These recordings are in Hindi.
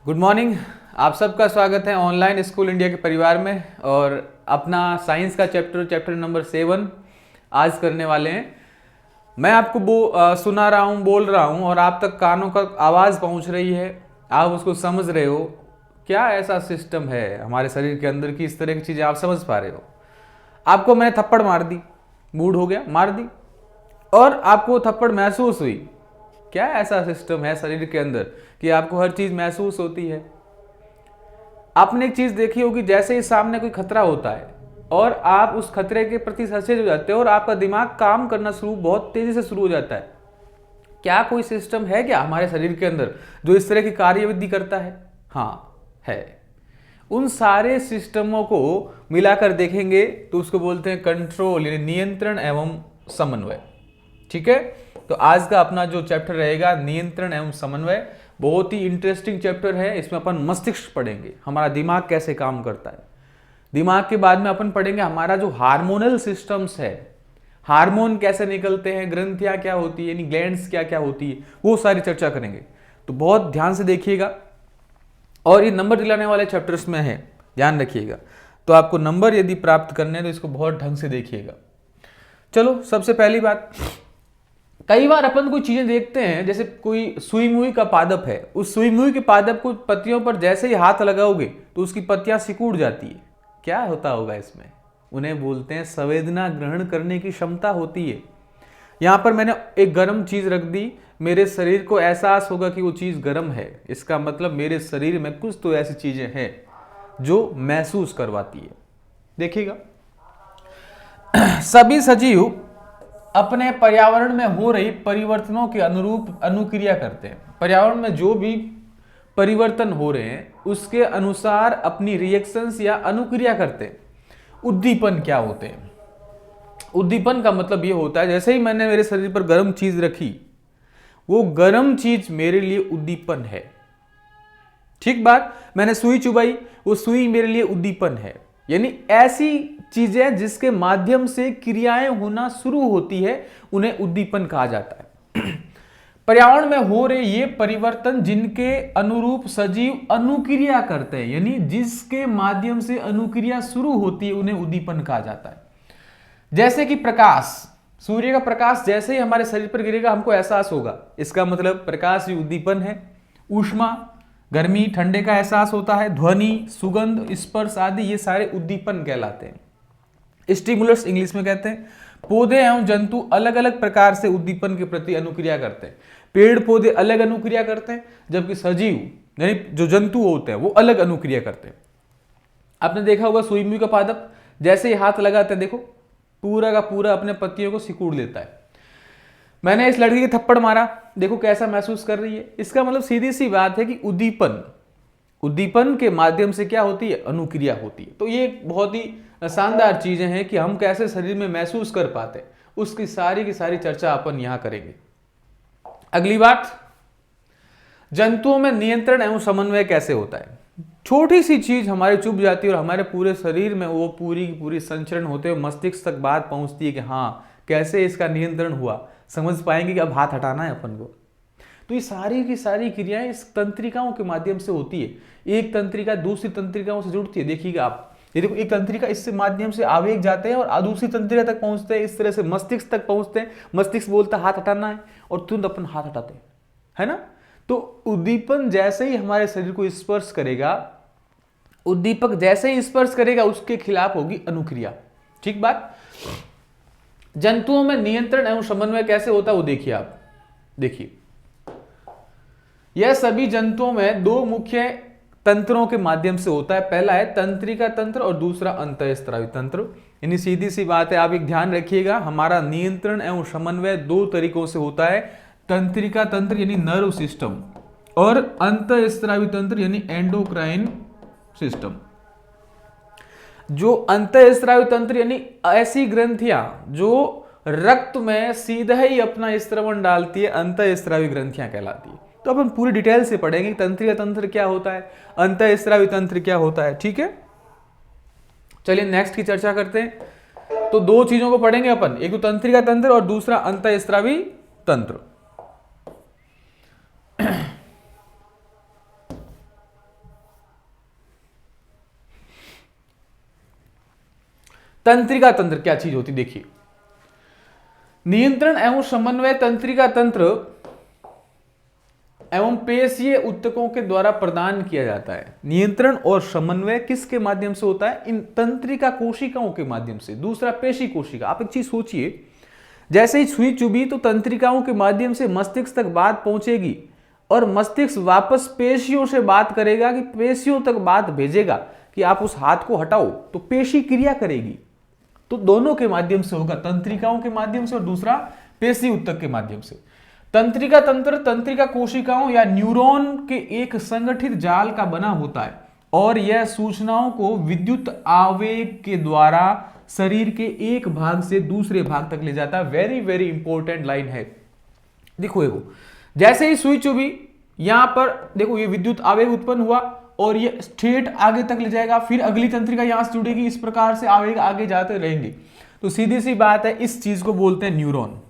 Good morning. आप सबका स्वागत है ऑनलाइन स्कूल इंडिया के परिवार में। और अपना साइंस का चैप्टर नंबर 7 आज करने वाले हैं। मैं आपको सुना रहा हूँ, बोल रहा हूँ और आप तक कानों का आवाज़ पहुँच रही है, आप उसको समझ रहे हो। क्या ऐसा सिस्टम है हमारे शरीर के अंदर की इस तरह की चीज़ें आप समझ पा रहे हो। आपको मैंने थप्पड़ मार दी, मूड हो गया, मार दी और आपको थप्पड़ महसूस हुई। क्या ऐसा सिस्टम है शरीर के अंदर कि आपको हर चीज महसूस होती है। आपने एक चीज देखी होगी, जैसे ही सामने कोई खतरा होता है और आप उस खतरे के प्रति सचेत हो जाते हो और आपका दिमाग काम करना बहुत तेजी से शुरू हो जाता है। क्या कोई सिस्टम है क्या हमारे शरीर के अंदर जो इस तरह की कार्यविधि करता है? हाँ है। उन सारे सिस्टमों को मिलाकर देखेंगे तो उसको बोलते हैं कंट्रोल, यानी नियंत्रण एवं समन्वय। ठीक है, तो आज का अपना जो चैप्टर रहेगा नियंत्रण एवं समन्वय, बहुत ही इंटरेस्टिंग चैप्टर है। इसमें अपन मस्तिष्क पढ़ेंगे, हमारा दिमाग कैसे काम करता है। दिमाग के बाद में अपन पढ़ेंगे हमारा जो हार्मोनल सिस्टम्स है, हार्मोन कैसे निकलते हैं, ग्रंथियां क्या होती है, यानी ग्लैंड्स क्या क्या होती है, वो सारी चर्चा करेंगे। तो बहुत ध्यान से देखिएगा और ये नंबर दिलाने वाले चैप्टर्स में है, ध्यान रखिएगा। तो आपको नंबर यदि प्राप्त करने हैं तो इसको बहुत ढंग से देखिएगा। चलो, सबसे पहली बात, कई बार अपन कोई चीजें देखते हैं, जैसे कोई सुई मुई का पादप है, उस सुई मुई के पादप को पत्तियों पर जैसे ही हाथ लगाओगे तो उसकी पत्तियां सिकुड़ जाती है। क्या होता होगा इसमें? उन्हें बोलते हैं संवेदना ग्रहण करने की क्षमता होती है। यहां पर मैंने एक गर्म चीज रख दी, मेरे शरीर को एहसास होगा कि वो चीज गर्म है। इसका मतलब मेरे शरीर में कुछ तो ऐसी चीजें हैं जो महसूस करवाती है। देखिएगा, सभी सजीव अपने पर्यावरण में हो रही परिवर्तनों के अनुरूप अनुक्रिया करते हैं। पर्यावरण में जो भी परिवर्तन हो रहे हैं उसके अनुसार अपनी रिएक्शंस या अनुक्रिया करते हैं। उद्दीपन क्या होते हैं? उद्दीपन का मतलब यह होता है, जैसे ही मैंने मेरे शरीर पर गर्म चीज रखी, वो गर्म चीज मेरे लिए उद्दीपन है। ठीक बात, मैंने सुई चुबाई, वो सुई मेरे लिए उद्दीपन है। यानी ऐसी चीजें जिसके माध्यम से क्रियाएं होना शुरू होती है उन्हें उद्दीपन कहा जाता है। पर्यावरण में हो रहे ये परिवर्तन जिनके अनुरूप सजीव अनुक्रिया करते हैं, यानी जिसके माध्यम से अनुक्रिया शुरू होती है, उन्हें उद्दीपन कहा जाता है। जैसे कि प्रकाश, सूर्य का प्रकाश जैसे ही हमारे शरीर पर गिरेगा हमको एहसास होगा, इसका मतलब प्रकाश भी उद्दीपन है। ऊष्मा, गर्मी ठंडे का एहसास होता है। ध्वनि, सुगंध, स्पर्श आदि ये सारे उद्दीपन कहलाते हैं। स्टिमुलस इंग्लिश में कहते हैं। पौधे एवं जंतु अलग अलग प्रकार से उद्दीपन के प्रति अनुक्रिया करते हैं। पेड़ पौधे अलग अनुक्रिया करते हैं, जबकि सजीव यानी जो जंतु होते हैं वो अलग अनुक्रिया करते हैं। आपने देखा होगा सुई मुई का पादप जैसे ही हाथ लगाते हैं, देखो पूरा का पूरा अपने पत्तियों को सिकुड़ लेता है। मैंने इस लड़की के थप्पड़ मारा, देखो कैसा महसूस कर रही है। इसका मतलब सीधी सी बात है कि उद्दीपन के माध्यम से क्या होती है? अनुक्रिया होती है। तो ये बहुत ही शानदार चीजें हैं कि हम कैसे शरीर में महसूस कर पाते हैं, उसकी सारी की सारी चर्चा अपन यहां करेंगे। अगली बात, जंतुओं में नियंत्रण एवं समन्वय कैसे होता है। छोटी सी चीज हमारे चुभ जाती है और हमारे पूरे शरीर में वो पूरी की पूरी संचरण होते हुए मस्तिष्क तक बात पहुंचती है कि हाँ कैसे इसका नियंत्रण हुआ। समझ पाएंगे कि अब हाथ हटाना है अपन को। तो ये सारी की सारी क्रियाएं इस तंत्रिकाओं के माध्यम से होती है। एक तंत्रिका दूसरी तंत्रिकाओं से जुड़ती है। देखिएगा आप, ये देखो एक तंत्रिका इससे माध्यम से आवेग जाते हैं और दूसरी तंत्रिका तक पहुंचते हैं, इस तरह से मस्तिष्क तक पहुंचते हैं। मस्तिष्क बोलता है हाथ हटाना है और तुरंत अपन हाथ हटाते हैं, है ना। तो उद्दीपन जैसे ही हमारे शरीर को स्पर्श करेगा, उद्दीपक जैसे ही स्पर्श करेगा उसके खिलाफ होगी अनुक्रिया। ठीक बात। जंतुओं में नियंत्रण एवं समन्वय कैसे होता है वो देखिए आप। देखिए, यह सभी जंतुओं में दो मुख्य तंत्रों के माध्यम से होता है। पहला है तंत्रिका तंत्र और दूसरा अंतःस्रावी तंत्र। यानी सीधी सी बात है, आप एक ध्यान रखिएगा, हमारा नियंत्रण एवं समन्वय दो तरीकों से होता है। तंत्रिका तंत्र यानी नर्व सिस्टम और अंतःस्रावी तंत्र यानी एंडोक्राइन सिस्टम। जो अंतःस्रावी तंत्र यानी ऐसी ग्रंथियां जो रक्त में सीधा ही अपना स्रवण डालती है, अंतःस्रावी ग्रंथियां कहलाती है। तो अपन पूरी डिटेल से पढ़ेंगे तंत्रिका तंत्र क्या होता है, अंतःस्रावी तंत्र क्या होता है। ठीक है, चलिए नेक्स्ट की चर्चा करते हैं। तो दो चीजों को पढ़ेंगे अपन, एक तो तंत्रिका तंत्र और दूसरा अंतःस्रावी तंत्र। तंत्रिका तंत्र क्या चीज होती, देखिए। नियंत्रण एवं समन्वय तंत्रिका तंत्र एवं पेशीय ऊतकों के द्वारा प्रदान किया जाता है। नियंत्रण और समन्वय किसके माध्यम से होता है? इन तंत्रिका कोशिकाओं के माध्यम से। दूसरा पेशी कोशिका। आप एक चीज सोचिए, जैसे ही सुई चुभी तो तंत्रिकाओं के माध्यम से मस्तिष्क तक बात पहुंचेगी और मस्तिष्क वापस पेशियों से बात करेगा कि पेशियों तक बात भेजेगा कि आप उस हाथ को हटाओ, तो पेशी क्रिया करेगी। तो दोनों के माध्यम से होगा, तंत्रिकाओं के माध्यम से और दूसरा पेशी ऊतक के माध्यम से। तंत्रिका तंत्र तंत्रिका कोशिकाओं या न्यूरॉन के एक संगठित जाल का बना होता है और यह सूचनाओं को विद्युत आवेग के द्वारा शरीर के एक भाग से दूसरे भाग तक ले जाता है। वेरी वेरी इंपॉर्टेंट लाइन है। देखो जैसे ही सुई चुभी, यहां पर देखो ये विद्युत आवेग उत्पन्न हुआ और ये स्ट्रेट आगे तक ले जाएगा, फिर अगली तंत्रिका यहां से जुड़ेगी, इस प्रकार से आवेग आगे जाते रहेंगे। तो सीधी सी बात है, इस चीज को बोलते हैं न्यूरॉन।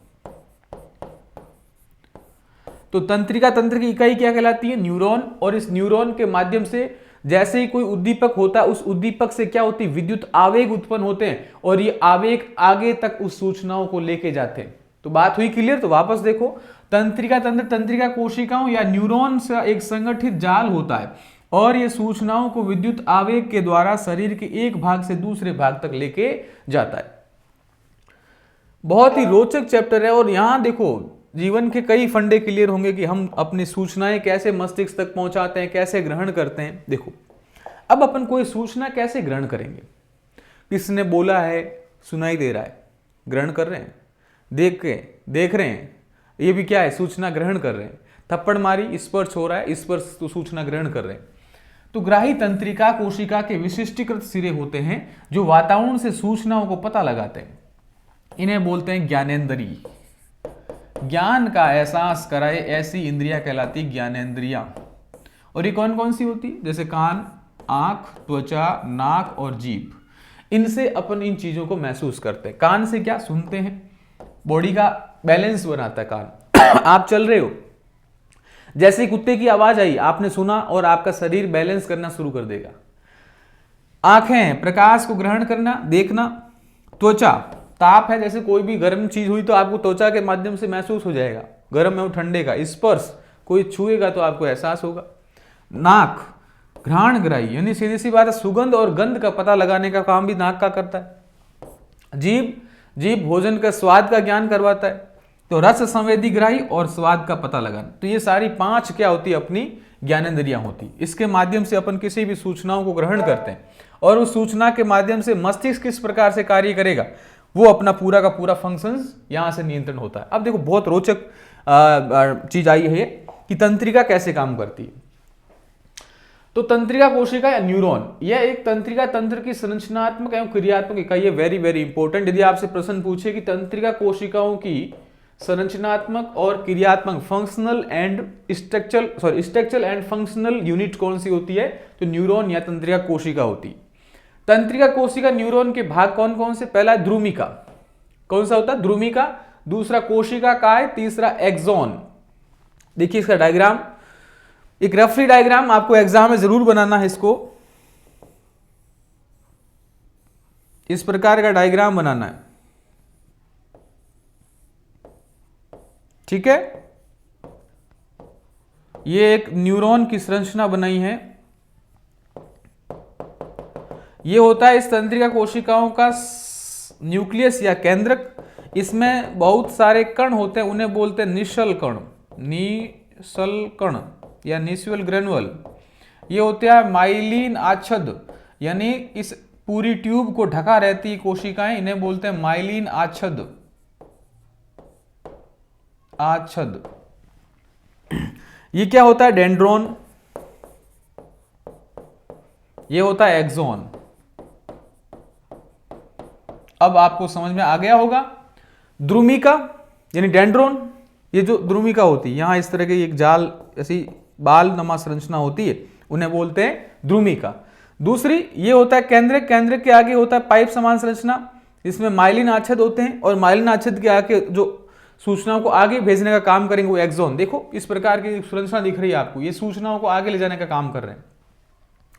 तो तंत्रिका तंत्र की इकाई क्या कहलाती है? न्यूरॉन। और इस न्यूरॉन के माध्यम से जैसे ही कोई उद्दीपक होता है, उस उद्दीपक से क्या होती है? विद्युत आवेग उत्पन्न होते हैं और ये आवेग आगे तक उस सूचनाओं को लेके जाते हैं। तो बात हुई क्लियर? तो वापस देखो, तंत्रिका तंत्र तंत्रिका कोशिकाओं या न्यूरॉन से एक संगठित जाल होता है और ये सूचनाओं को विद्युत आवेग के द्वारा शरीर के एक भाग से दूसरे भाग तक लेके जाता है। बहुत ही रोचक चैप्टर है और यहां देखो जीवन के कई फंडे क्लियर होंगे कि हम अपनी सूचनाएं कैसे मस्तिष्क तक पहुंचाते हैं, कैसे ग्रहण करते हैं। देखो, अब अपन कोई सूचना कैसे ग्रहण करेंगे? किसने बोला है, सुनाई दे रहा है, ग्रहण कर रहे हैं। देख रहे हैं, ये भी क्या है? सूचना ग्रहण कर रहे हैं। थप्पड़ मारी, स्पर्श हो रहा है, स्पर्श तो सूचना ग्रहण कर रहे हैं। तो ग्राही तंत्रिका कोशिका के विशिष्टीकृत सिरे होते हैं जो वातावरण से सूचनाओं को पता लगाते हैं। इन्हें बोलते हैं ज्ञानेंद्रिय। ज्ञान का एहसास कराए ऐसी इंद्रियां कहलाती ज्ञानेंद्रियां। और ये कौन कौन सी होती? जैसे कान, आंख, त्वचा, नाक और जीभ। इनसे अपन इन चीजों को महसूस करते हैं। कान से क्या सुनते हैं, बॉडी का बैलेंस बनाता है कान। आप चल रहे हो, जैसे कुत्ते की आवाज आई, आपने सुना और आपका शरीर बैलेंस करना शुरू कर देगा। आंखें प्रकाश को ग्रहण करना, देखना। त्वचा, ताप है, जैसे कोई भी गर्म चीज हुई तो आपको त्वचा के माध्यम से महसूस हो जाएगा, गर्म है वो ठंडे का। स्पर्श, कोई छुएगा तो आपको एहसास होगा। नाक, घ्राणग्राही, यानी सीधी सी बात है, सुगंध और गंध का पता लगाने का काम भी नाक का करता है। जीभ भोजन का स्वाद का ज्ञान करवाता है। तो रस संवेदी ग्राही और स्वाद का पता लगाना। तो ये सारी पांच क्या होती है? अपनी ज्ञानेंद्रियां होती। इसके माध्यम से अपन किसी भी सूचनाओं को ग्रहण करते हैं और उस सूचना के माध्यम से मस्तिष्क किस प्रकार से कार्य करेगा, वो अपना पूरा का पूरा फंक्शंस यहां से नियंत्रण होता है। अब देखो, बहुत रोचक चीज आई है कि तंत्रिका कैसे काम करती है। तो तंत्रिका कोशिका या न्यूरॉन, यह एक तंत्रिका तंत्र की संरचनात्मक एवं क्रियात्मक इकाई है। Very very important. यदि आपसे प्रश्न पूछे कि तंत्रिका कोशिकाओं की संरचनात्मक और क्रियात्मक स्ट्रक्चरल एंड फंक्शनल यूनिट कौन सी होती है, तो न्यूरॉन या तंत्रिका कोशिका होती है। तंत्रिका कोशिका न्यूरॉन के भाग कौन कौन से? पहला है ध्रुमिका। कौन सा होता है? ध्रुमिका। दूसरा कोशिका काय, तीसरा एक्सॉन। देखिए इसका डायग्राम, एक रफली डायग्राम आपको एग्जाम में जरूर बनाना है। इसको इस प्रकार का डायग्राम बनाना है, ठीक है। ये एक न्यूरॉन की संरचना बनाई है। ये होता है इस तंत्रिका कोशिकाओं का न्यूक्लियस या केंद्रक। इसमें बहुत सारे कण होते हैं, उन्हें बोलते हैं निशल कण, निशल कण या निश्वल ग्रेनुअल। ये होते हैं माइलिन आच्छद, यानी इस पूरी ट्यूब को ढका रहती कोशिकाएं, इन्हें बोलते हैं माइलिन आच्छद। आच्छद। ये क्या होता है? डेंड्रोन। ये होता है एक्सॉन। अब आपको समझ में आ गया होगा। ध्रुमिका यानी डेंड्रोन, ये जो ध्रुमिका होती है, यहां इस तरह की एक जाल ऐसी बाल नमा संरचना होती है, उन्हें बोलते हैं ध्रुमिका। दूसरी ये होता है केंद्रक। केंद्रक के आगे होता है पाइप समान संरचना, इसमें माइलिन आच्छद होते हैं और माइलिन आच्छद के आगे जो सूचनाओं को आगे भेजने का काम करेंगे वो एक्सॉन। देखो इस प्रकार की संरचना दिख रही है आपको, ये सूचनाओं को आगे ले जाने का काम कर रहे हैं।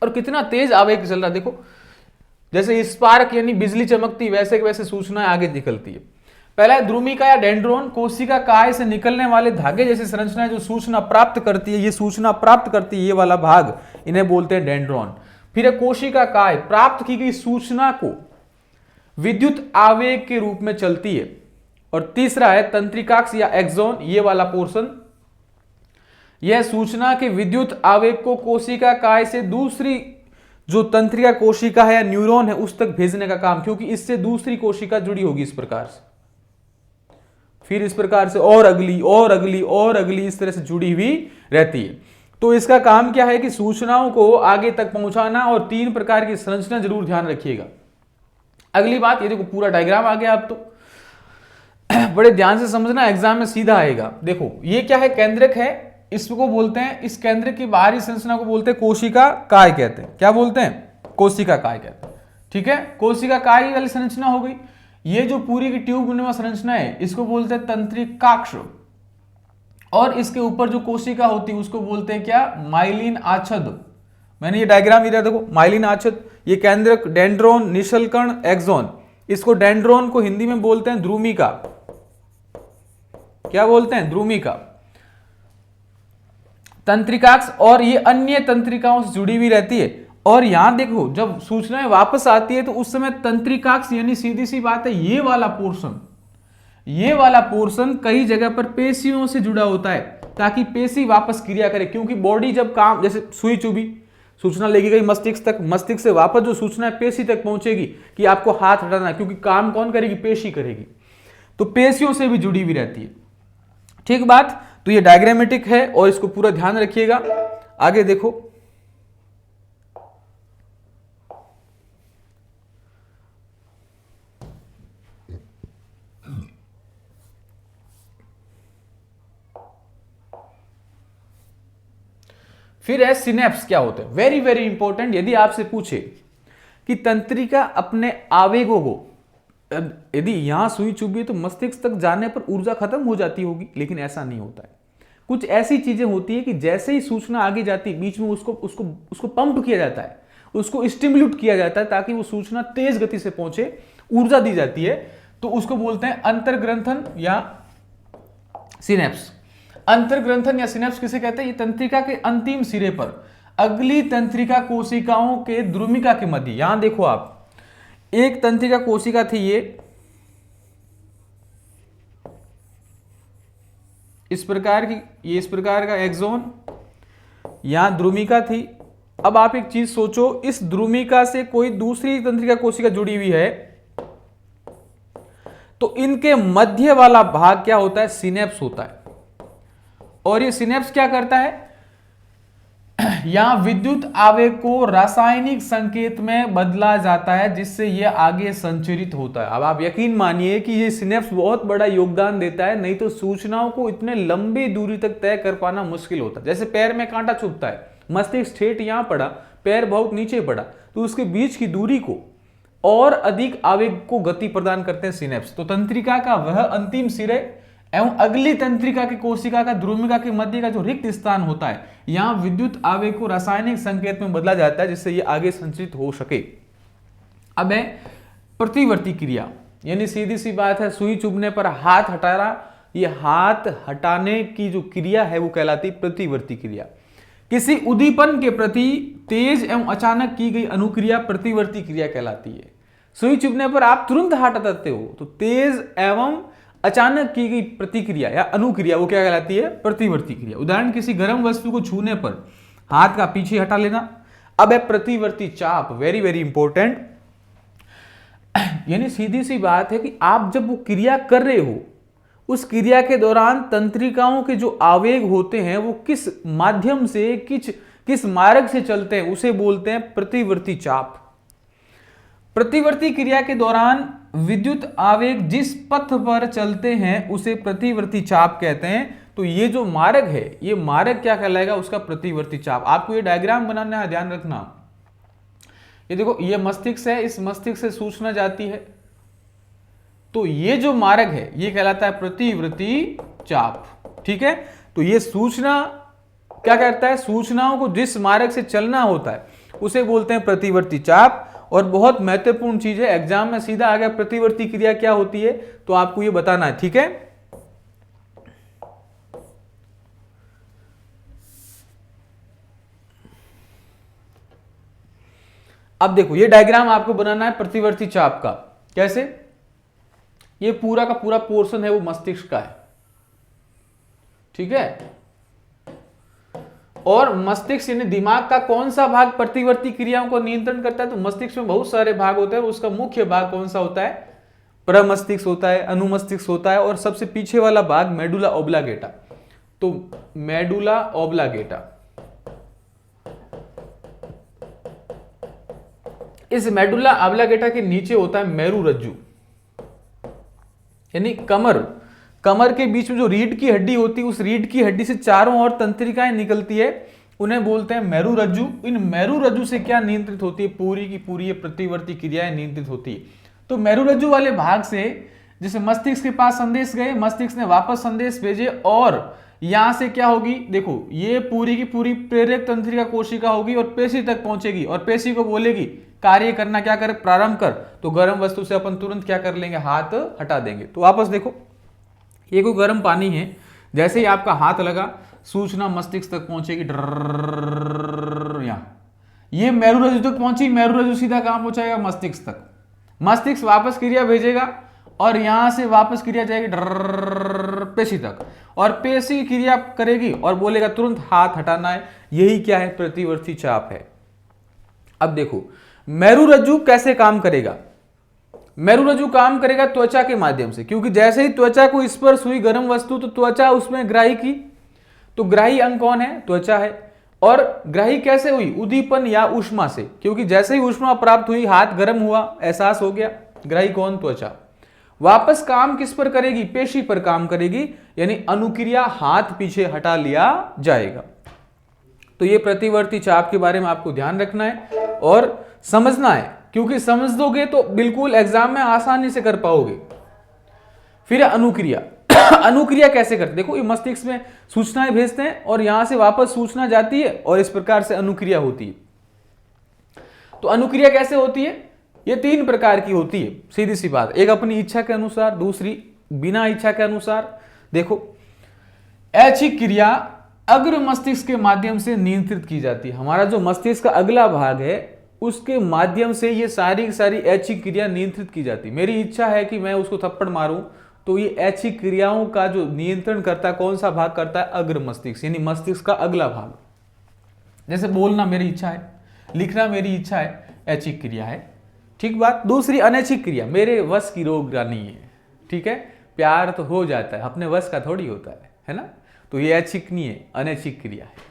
और कितना तेज आवेग चल रहा है देखो, जैसे स्पार्क यानी बिजली चमकती, वैसे के वैसे सूचना आगे निकलती है। पहला है ध्रुमिका या डेंड्रोन, कोशिका काय से निकलने वाले धागे जैसी संरचना जो सूचना प्राप्त करती है, ये सूचना प्राप्त करती है, ये वाला भाग इन्हें बोलते हैं डेंड्रोन। फिर है कोशिका काय, प्राप्त की गई सूचना को विद्युत आवेग के रूप में चलती है। और तीसरा है तंत्रिकाक्ष या एक्सोन, ये वाला पोर्शन, यह सूचना के विद्युत आवेग को कोशिका काय से दूसरी जो तंत्रिका कोशिका है या न्यूरॉन है उस तक भेजने का काम, क्योंकि इससे दूसरी कोशिका जुड़ी होगी इस प्रकार से, फिर इस प्रकार से और अगली और अगली और अगली, इस तरह से जुड़ी हुई रहती है। तो इसका काम क्या है कि सूचनाओं को आगे तक पहुंचाना, और 3 प्रकार की संरचना जरूर ध्यान रखिएगा। अगली बात, ये देखो पूरा डायग्राम आ गया, आप तो बड़े ध्यान से समझना, एग्जाम में सीधा आएगा। देखो ये क्या है, केंद्रक है, इसको बोलते हैं, इस केंद्र की बाहरी संरचना को बोलते हैं कोशिका काय कहते हैं। क्या बोलते हैं? कोशिका काय कहते हैं। ठीक है, कोशिका काय वाली संरचना हो गई। ये जो पूरी की ट्यूब नुमा संरचना है इसको बोलते हैं तंत्रिकाक्ष, और इसके ऊपर जो कोशिका होती है उसको बोलते हैं क्या? माइलिन आच्छद। मैंने ये डायग्राम दिया, देखो माइलिन आच्छद, ये केंद्रक, डेंड्रोन, निशलकण, एक्सोन। इसको डेंड्रोन को हिंदी में बोलते हैं ध्रुमिका। क्या बोलते हैं? ध्रुमिका। तंत्रिकाक्ष, और ये अन्य तंत्रिकाओं से जुड़ी हुई रहती है। और यहां देखो जब सूचनाएं वापस आती है तो उस समय तंत्रिकाक्ष यानी सीधी सी बात है ये वाला पोर्शन कई जगह पर पेशियों से जुड़ा होता है, ताकि पेशी वापस क्रिया करे। क्योंकि बॉडी जब काम, जैसे सुई चुभी, सूचना लेगी गई मस्तिष्क तक, मस्तिष्क से वापस जो सूचना पेशी तक पहुंचेगी कि आपको हाथ हटाना है, क्योंकि काम कौन करेगी? पेशी करेगी। तो पेशियों से भी जुड़ी हुई रहती है। ठीक बात। तो ये डायग्रामेटिक है और इसको पूरा ध्यान रखिएगा। आगे देखो, फिर है सिनेप्स क्या होते हैं। Very very important. यदि आपसे पूछे कि तंत्रिका अपने आवेगों को, यदि यहां सुई चुभी है तो मस्तिष्क तक जाने पर ऊर्जा खत्म हो जाती होगी, लेकिन ऐसा नहीं होता है। कुछ ऐसी चीजें होती है कि जैसे ही सूचना आगे जाती है बीच में उसको पंप किया जाता है, उसको स्टिम्युलेट किया जाता है, ताकि वो सूचना तेज गति से पहुंचे, ऊर्जा दी जाती है। तो उसको बोलते हैं अंतर्ग्रंथन या सिनेप्स। अंतर्ग्रंथन या सिनेप्स किसे कहते हैं? ये तंत्रिका के अंतिम सिरे पर अगली तंत्रिका कोशिकाओं के ध्रुमिका के मध्य, यहां देखो आप, एक तंत्रिका कोशिका थी ये इस प्रकार की, ये इस प्रकार का एक्सोन, यहां ध्रुमिका थी। अब आप एक चीज सोचो, इस ध्रुमिका से कोई दूसरी तंत्रिका कोशिका जुड़ी हुई है, तो इनके मध्य वाला भाग क्या होता है? सिनेप्स होता है। और ये सिनेप्स क्या करता है? यहां विद्युत आवेग को रासायनिक संकेत में बदला जाता है, जिससे यह आगे संचरित होता है। अब आप यकीन मानिए कि ये सिनेप्स बहुत बड़ा योगदान देता है, नहीं तो सूचनाओं को इतने लंबी दूरी तक तय कर पाना मुश्किल होता है। जैसे पैर में कांटा चुभता है, मस्तिष्क ठेठ यहां पड़ा, पैर बहुत नीचे पड़ा, तो उसके बीच की दूरी को और अधिक आवेग को गति प्रदान करते हैं सिनेप्स। तो तंत्रिका का वह अंतिम सिरे एवं अगली तंत्रिका की कोशिका का ध्रुमिका के मध्य का जो रिक्त स्थान होता है, यहां विद्युत आवेग को रासायनिक संकेत में बदला जाता है, जिससे यह आगे संचरित हो सके। अब है प्रतिवर्ती क्रिया, यानी सीधी सी बात है, सुई चुभने पर हाथ हटाना, ये हाथ हटाने की जो क्रिया है वो कहलाती प्रतिवर्ती क्रिया। किसी उद्दीपन के प्रति तेज एवं अचानक की गई अनुक्रिया प्रतिवर्ती क्रिया कहलाती है। सुई चुभने पर आप तुरंत हाथ हटाते हो, तो तेज एवं अचानक की गई प्रतिक्रिया या अनुक्रिया वो क्या कहलाती है? प्रतिवर्ती क्रिया। उदाहरण, किसी गर्म वस्तु को छूने पर हाथ का पीछे हटा लेना। अब है प्रतिवर्ती चाप, वेरी वेरी इंपॉर्टेंट। यानी सीधी सी बात है कि आप जब वो क्रिया कर रहे हो, उस क्रिया के दौरान तंत्रिकाओं के जो आवेग होते हैं वो किस माध्यम से, किस मार्ग से चलते हैं, उसे बोलते हैं प्रतिवर्ती चाप। प्रतिवर्ती क्रिया के दौरान विद्युत आवेग जिस पथ पर चलते हैं उसे प्रतिवर्ती चाप कहते हैं। तो ये जो मार्ग है, ये मार्ग क्या कहलाएगा? उसका प्रतिवर्ती चाप। आपको ये डायग्राम बनाना है, ध्यान रखना। ये देखो, ये मस्तिष्क है, इस मस्तिष्क से सूचना जाती है, तो ये जो मार्ग है ये कहलाता है प्रतिवर्ती चाप। ठीक है, तो ये सूचना क्या करता है? सूचनाओं को जिस मार्ग से चलना होता है उसे बोलते हैं प्रतिवर्ती चाप। और बहुत महत्वपूर्ण चीज है, एग्जाम में सीधा आ गया प्रतिवर्ती क्रिया क्या होती है, तो आपको ये बताना है, ठीक है। अब देखो ये डायग्राम आपको बनाना है प्रतिवर्ती चाप का। कैसे? ये पूरा का पूरा पोर्शन है वो मस्तिष्क का है, ठीक है। और मस्तिष्क यानी दिमाग का कौन सा भाग प्रतिवर्ती क्रियाओं को नियंत्रण करता है, तो मस्तिष्क में बहुत सारे भाग होते हैं, उसका मुख्य भाग कौन सा होता है, प्रमस्तिष्क होता है, अनुमस्तिष्क होता है, और सबसे पीछे वाला भाग मेडुला ओब्लांगेटा। तो मेडुला ओब्लांगेटा, इस मेडुला ओब्लांगेटा के नीचे होता है मेरु रज्जु, यानी कमर, कमर के बीच में जो रीढ़ की हड्डी होती है, उस रीढ़ की हड्डी से चारों ओर तंत्रिकाएं निकलती है, उन्हें बोलते हैं मेरु रज्जु। इन मेरु रज्जु से क्या नियंत्रित होती है, पूरी की पूरी ये प्रतिवर्ती क्रियाएं नियंत्रित होती है। तो मेरु रज्जु वाले भाग से जैसे मस्तिष्क के पास संदेश गए, मस्तिष्क ने वापस संदेश भेजे, और यहां से क्या होगी, देखो ये पूरी की पूरी प्रेरक तंत्रिका कोशिका होगी और पेशी तक पहुंचेगी, और पेशी को बोलेगी कार्य करना, क्या करे, प्रारंभ कर। तो गर्म वस्तु से अपन तुरंत क्या कर लेंगे, हाथ हटा देंगे। तो वापस देखो, ये कोई गर्म पानी है, जैसे ही आपका हाथ लगा सूचना मस्तिष्क तक पहुंचेगी, यहाँ ये मेरु रज्जु तक पहुंची, मेरु रज्जु सीधा कहां पहुंचाएगा, मस्तिष्क तक। मस्तिष्क वापस क्रिया भेजेगा और यहां से वापस क्रिया जाएगी पेशी तक, और पेशी क्रिया करेगी और बोलेगा तुरंत हाथ हटाना है। यही क्या है, प्रतिवर्ती चाप है। अब देखो मेरु रज्जु कैसे काम करेगा, मेरु रज्जु काम करेगा त्वचा के माध्यम से, क्योंकि जैसे ही त्वचा को स्पर्श हुई गर्म वस्तु तो त्वचा उसमें ग्राही की, तो ग्राही अंग कौन है, त्वचा है। और ग्राही कैसे हुई, उद्दीपन या ऊष्मा से, क्योंकि जैसे ही ऊष्मा प्राप्त हुई हाथ गर्म हुआ, एहसास हो गया, ग्राही कौन, त्वचा। वापस काम किस पर करेगी, पेशी पर काम करेगी, यानी अनुक्रिया, हाथ पीछे हटा लिया जाएगा। तो ये प्रतिवर्ती चाप के बारे में आपको ध्यान रखना है और समझना है, क्योंकि समझ दोगे तो बिल्कुल एग्जाम में आसानी से कर पाओगे। फिर अनुक्रिया अनुक्रिया कैसे करते, देखो ये मस्तिष्क में सूचनाएं भेजते हैं और यहां से वापस सूचना जाती है और इस प्रकार से अनुक्रिया होती है। तो अनुक्रिया कैसे होती है, ये 3 प्रकार की होती है, सीधी सी बात। एक अपनी इच्छा के अनुसार, दूसरी बिना इच्छा के अनुसार। देखो ऐच्छिक क्रिया अग्र मस्तिष्क के माध्यम से नियंत्रित की जाती है। हमारा जो मस्तिष्क का अगला भाग है उसके माध्यम से ये सारी की सारी ऐच्छिक क्रिया नियंत्रित की जाती है। मेरी इच्छा है कि मैं उसको थप्पड़ मारूं, तो ये ऐच्छिक क्रियाओं का जो नियंत्रण करता है, कौन सा भाग करता है, अग्र मस्तिष्क, यानी मस्तिष्क का अगला भाग। जैसे बोलना मेरी इच्छा है, लिखना मेरी इच्छा है, ऐच्छिक क्रिया है, ठीक बात। दूसरी अनैच्छिक क्रिया, मेरे वश की रोग नहीं है, ठीक है, प्यार तो हो जाता है, अपने वश का थोड़ी होता है ना, तो ये ऐच्छिक नहीं है, अनैच्छिक क्रिया है।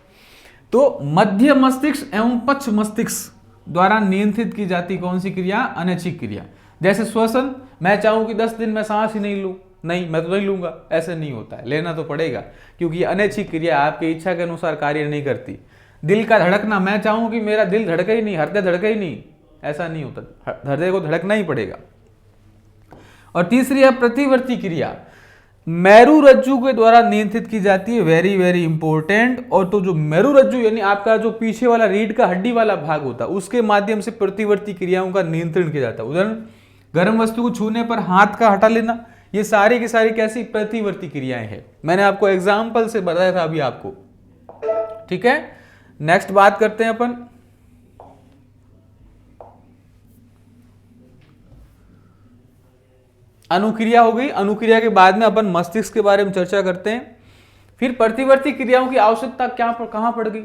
तो मध्य मस्तिष्क एवं पक्ष मस्तिष्क द्वारा नियंत्रित की जाती कौन सी क्रिया, अनैच्छिक क्रिया। जैसे श्वसन, मैं चाहूं कि 10 दिन में सांस ही नहीं लूं, नहीं मैं तो नहीं लूंगा, ऐसे नहीं होता है, लेना तो पड़ेगा, क्योंकि अनैच्छिक क्रिया आपकी इच्छा के अनुसार कार्य नहीं करती। दिल का धड़कना, मैं चाहूं कि मेरा दिल धड़के ही नहीं, हृदय धड़के ही नहीं, ऐसा नहीं होता, हृदय को धड़कना ही पड़ेगा। और तीसरी है प्रतिवर्ती क्रिया, मेरु रज्जु के द्वारा नियंत्रित की जाती है, वेरी वेरी इंपॉर्टेंट। और तो जो मेरु रज्जु यानी आपका जो पीछे वाला रीढ़ का हड्डी वाला भाग होता है, उसके माध्यम से प्रतिवर्ती क्रियाओं का नियंत्रण किया जाता है। उदाहरण, गर्म वस्तु को छूने पर हाथ का हटा लेना, ये सारी की सारी कैसी प्रतिवर्ती क्रियाएं हैं। मैंने आपको एग्जाम्पल से बताया था अभी आपको, ठीक है। नेक्स्ट बात करते हैं अपन अनुक्रिया हो गई। अनुक्रिया के बाद में अपन मस्तिष्क के बारे में चर्चा करते हैं। फिर प्रतिवर्ती क्रियाओं की आवश्यकता क्या कहां पड़ गई।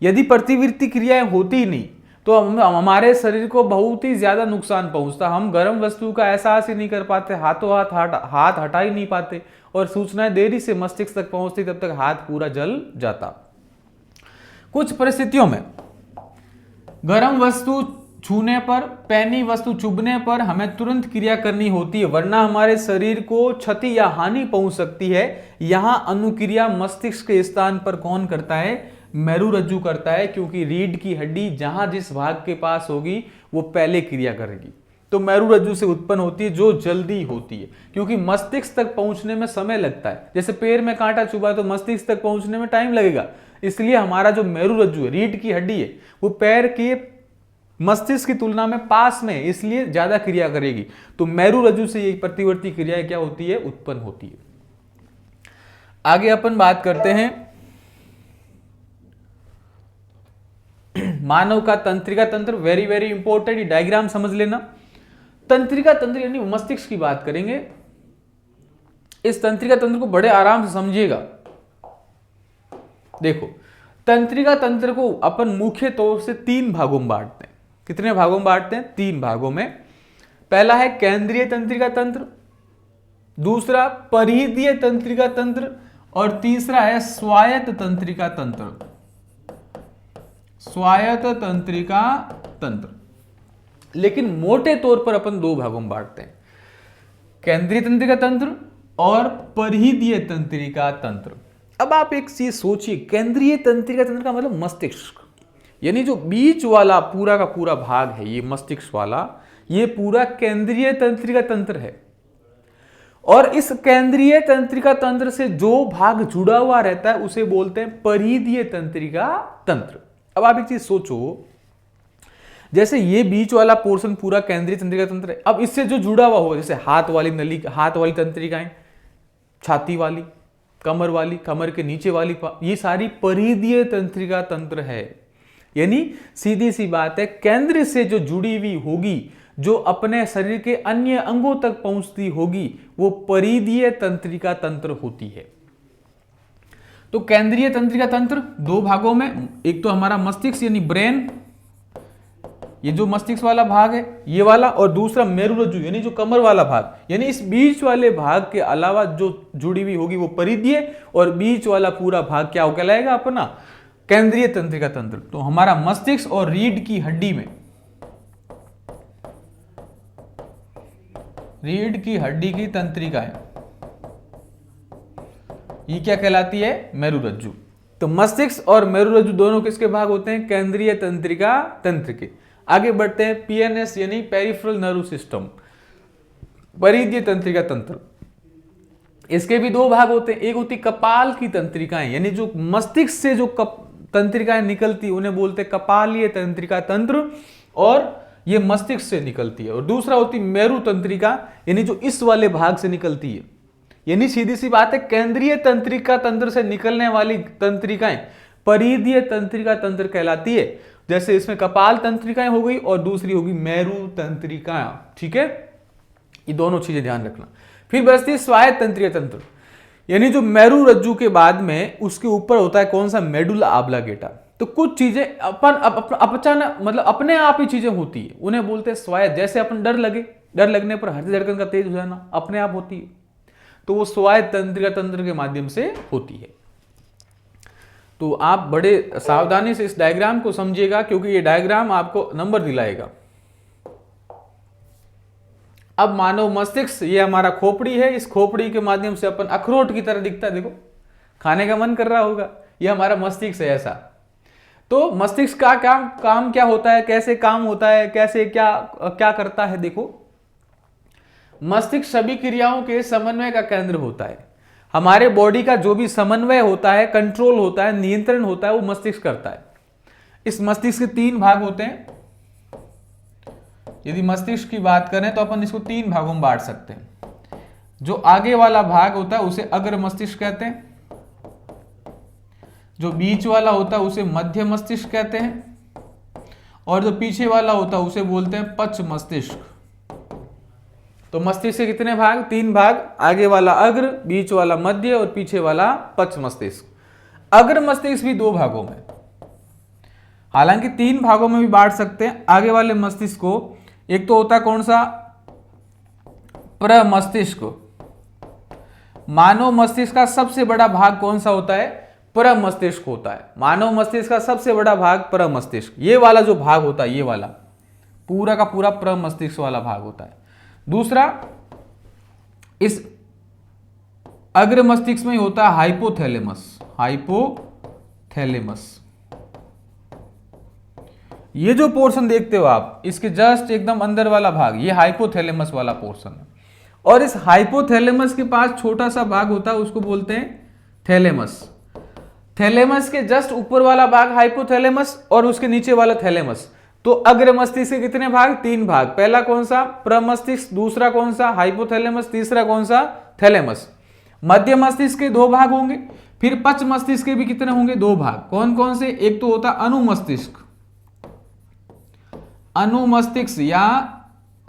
यदि प्रतिवर्ती क्रियाएं होती ही नहीं तो हमारे शरीर को बहुत ही ज्यादा नुकसान पहुंचता। हम गर्म वस्तु का एहसास ही नहीं कर पाते, हाथों हाथ हटा ही नहीं पाते, और सूचनाएं देरी से मस्तिष्क तक पहुंचती, तब तक हाथ पूरा जल जाता। कुछ परिस्थितियों में गर्म वस्तु छूने पर, पैनी वस्तु चुभने पर हमें तुरंत क्रिया करनी होती है, वरना हमारे शरीर को क्षति या हानि पहुंच सकती है। यहां अनुक्रिया मस्तिष्क के स्थान पर कौन करता है, मेरु रज्जु करता है, क्योंकि रीढ़ की हड्डी जहां जिस भाग के पास होगी वो पहले क्रिया करेगी। तो मेरु रज्जु से उत्पन्न होती है, जो जल्दी होती है, क्योंकि मस्तिष्क तक पहुंचने में समय लगता है। जैसे पैर में कांटा चुभा तो मस्तिष्क तक पहुंचने में टाइम लगेगा, इसलिए हमारा जो मेरु रज्जु है, रीढ़ की हड्डी है, वो पैर के मस्तिष्क की तुलना में पास में, इसलिए ज्यादा क्रिया करेगी। तो मेरु रज्जु से ये प्रतिवर्ती क्रियाएं क्या होती है, उत्पन्न होती है। आगे अपन बात करते हैं मानव का तंत्रिका तंत्र। वेरी वेरी इंपॉर्टेंट, ये डायग्राम समझ लेना। तंत्रिका तंत्र यानी मस्तिष्क की बात करेंगे। इस तंत्रिका तंत्र को बड़े आराम से समझिएगा। देखो, तंत्रिका तंत्र को अपन मुख्य तौर से 3 भागों में बांटते हैं। कितने भागों में बांटते हैं? 3 भागों में। पहला है केंद्रीय तंत्रिका तंत्र, दूसरा परिधीय तंत्रिका तंत्र, और तीसरा है स्वायत्त तंत्रिका तंत्र। स्वायत्त तंत्रिका तंत्र। लेकिन मोटे तौर पर अपन 2 भागों में बांटते हैं, केंद्रीय तंत्रिका तंत्र और परिधीय तंत्रिका तंत्र। अब आप एक चीज सोचिए, केंद्रीय तंत्रिका तंत्र का मतलब मस्तिष्क, यानी जो बीच वाला पूरा का पूरा भाग है ये मस्तिष्क वाला, ये पूरा केंद्रीय तंत्रिका तंत्र है। और इस केंद्रीय तंत्रिका तंत्र से जो भाग जुड़ा हुआ रहता है उसे बोलते हैं परिधीय तंत्रिका तंत्र। अब आप एक चीज सोचो, जैसे ये बीच वाला पोर्शन पूरा केंद्रीय तंत्रिका तंत्र है, अब इससे जो जुड़ा हुआ होगा, जैसे हाथ वाली नली, हाथ वाली तंत्रिकाएं, छाती वाली, कमर वाली, कमर के नीचे वाली, ये सारी परिधीय तंत्रिका तंत्र है। यानी सीधी सी बात है, केंद्र से जो जुड़ी हुई होगी, जो अपने शरीर के अन्य अंगों तक पहुंचती होगी, वो परिधीय तंत्रिका तंत्र होती है। तो केंद्रीय तंत्रिका तंत्र 2 भागों में, एक तो हमारा मस्तिष्क यानी ब्रेन, ये जो मस्तिष्क वाला भाग है ये वाला, और दूसरा मेरुरज्जु यानी जो कमर वाला भाग, यानी इस बीच वाले भाग के अलावा जो जुड़ी हुई होगी वो परिधीय, और बीच वाला पूरा भाग क्या कहलाएगा अपना, केंद्रीय तंत्रिका तंत्र। तो हमारा मस्तिष्क और रीढ़ की हड्डी में, रीढ़ की हड्डी की तंत्रिकाएं, ये क्या कहलाती है, मेरुरज्जु। तो मस्तिष्क और मेरुरज्जु दोनों किसके भाग होते हैं, केंद्रीय तंत्रिका तंत्र के। आगे बढ़ते हैं, पीएनएस यानी पेरिफेरल नर्व सिस्टम, परिधीय तंत्रिका तंत्र। इसके भी 2 भाग होते हैं, एक होती कपाल की तंत्रिकाएं, यानी जो मस्तिष्क से जो तंत्रिकाएं निकलती उन्हें बोलते हैं कपालीय तंत्रिका तंत्र, और ये मस्तिष्क से निकलती है। और दूसरा होती मेरु तंत्रिका, यानी जो इस वाले भाग से निकलती है। यानी सीधी सी बात है, केंद्रीय तंत्रिका तंत्र से निकलने वाली तंत्रिकाएं परिधीय तंत्रिका तंत्र कहलाती है। जैसे इसमें कपाल तंत्रिकाएं हो गई और दूसरी होगी मेरु तंत्रिका। ठीक है, ये दोनों चीजें ध्यान रखना। फिर बचती है स्वायत्त तंत्रिका तंत्र, यानी जो मेरु रज्जु के बाद में उसके ऊपर होता है कौन सा, मेडुला ऑब्लिगेटा। तो कुछ चीजें अचानक मतलब अपने आप ही चीजें होती है, उन्हें बोलते हैं स्वायत्त। जैसे अपन डर लगने पर हृदय धड़कन का तेज हो जाना अपने आप होती है, तो वो स्वायत्त तंत्रिका तंत्र के माध्यम से होती है। तो आप बड़े सावधानी से इस डायग्राम को समझिएगा, क्योंकि ये डायग्राम आपको नंबर दिलाएगा। अब मानव मस्तिष्क, ये हमारा खोपड़ी है, इस खोपड़ी के माध्यम से अपन अखरोट की तरह दिखता है, देखो खाने का मन कर रहा होगा, ये हमारा मस्तिष्क है ऐसा। तो मस्तिष्क का काम क्या होता है, कैसे काम होता है, कैसे क्या करता है। देखो, मस्तिष्क सभी क्रियाओं के समन्वय का केंद्र होता है। हमारे बॉडी का जो भी समन्वय होता है, कंट्रोल होता है, नियंत्रण होता है, वो मस्तिष्क करता है। इस मस्तिष्क के 3 भाग होते हैं। यदि मस्तिष्क की बात करें तो अपन इसको 3 भागों में बांट सकते हैं। जो आगे वाला भाग होता है उसे अग्र मस्तिष्क कहते हैं, जो बीच वाला होता है उसे मध्य मस्तिष्क कहते हैं, और जो पीछे वाला होता है उसे बोलते हैं पश्च मस्तिष्क। तो मस्तिष्क के कितने भाग, 3 भाग, आगे वाला अग्र, बीच वाला मध्य और पीछे वाला पश्च मस्तिष्क। अग्र मस्तिष्क भी 2 भागों में, हालांकि 3 भागों में भी बांट सकते हैं। आगे वाले मस्तिष्क को एक तो होता है कौन सा, प्रमस्तिष्क। मानव मस्तिष्क का सबसे बड़ा भाग कौन सा होता है, प्रमस्तिष्क होता है। मानव मस्तिष्क का सबसे बड़ा भाग प्रमस्तिष्क, ये वाला जो भाग होता है, ये वाला पूरा का पूरा प्रमस्तिष्क वाला भाग होता है। दूसरा, इस अग्र मस्तिष्क में होता है हाइपोथैलेमस। हाइपोथैलेमस, ये जो पोर्शन देखते हो आप, इसके जस्ट एकदम अंदर वाला भाग, ये हाइपोथैलेमस वाला पोर्शन है। और इस हाइपोथैलेमस के पास छोटा सा भाग होता है, उसको बोलते हैं थैलेमस। थैलेमस के जस्ट ऊपर वाला भाग हाइपोथैलेमस और उसके नीचे वाला थैलेमस, तो अग्र मस्तिष्क के कितने भाग? 3 भाग। पहला कौन सा? प्रमस्तिष्क। दूसरा कौन सा? हाइपोथैलेमस। तीसरा कौन सा? थैलेमस। मध्य मस्तिष्क के 2 भाग होंगे। फिर पश्च मस्तिष्क के भी कितने होंगे? 2 भाग। कौन कौन से? एक तो होता अनुमस्तिष्क, अनुमस्तिष्क या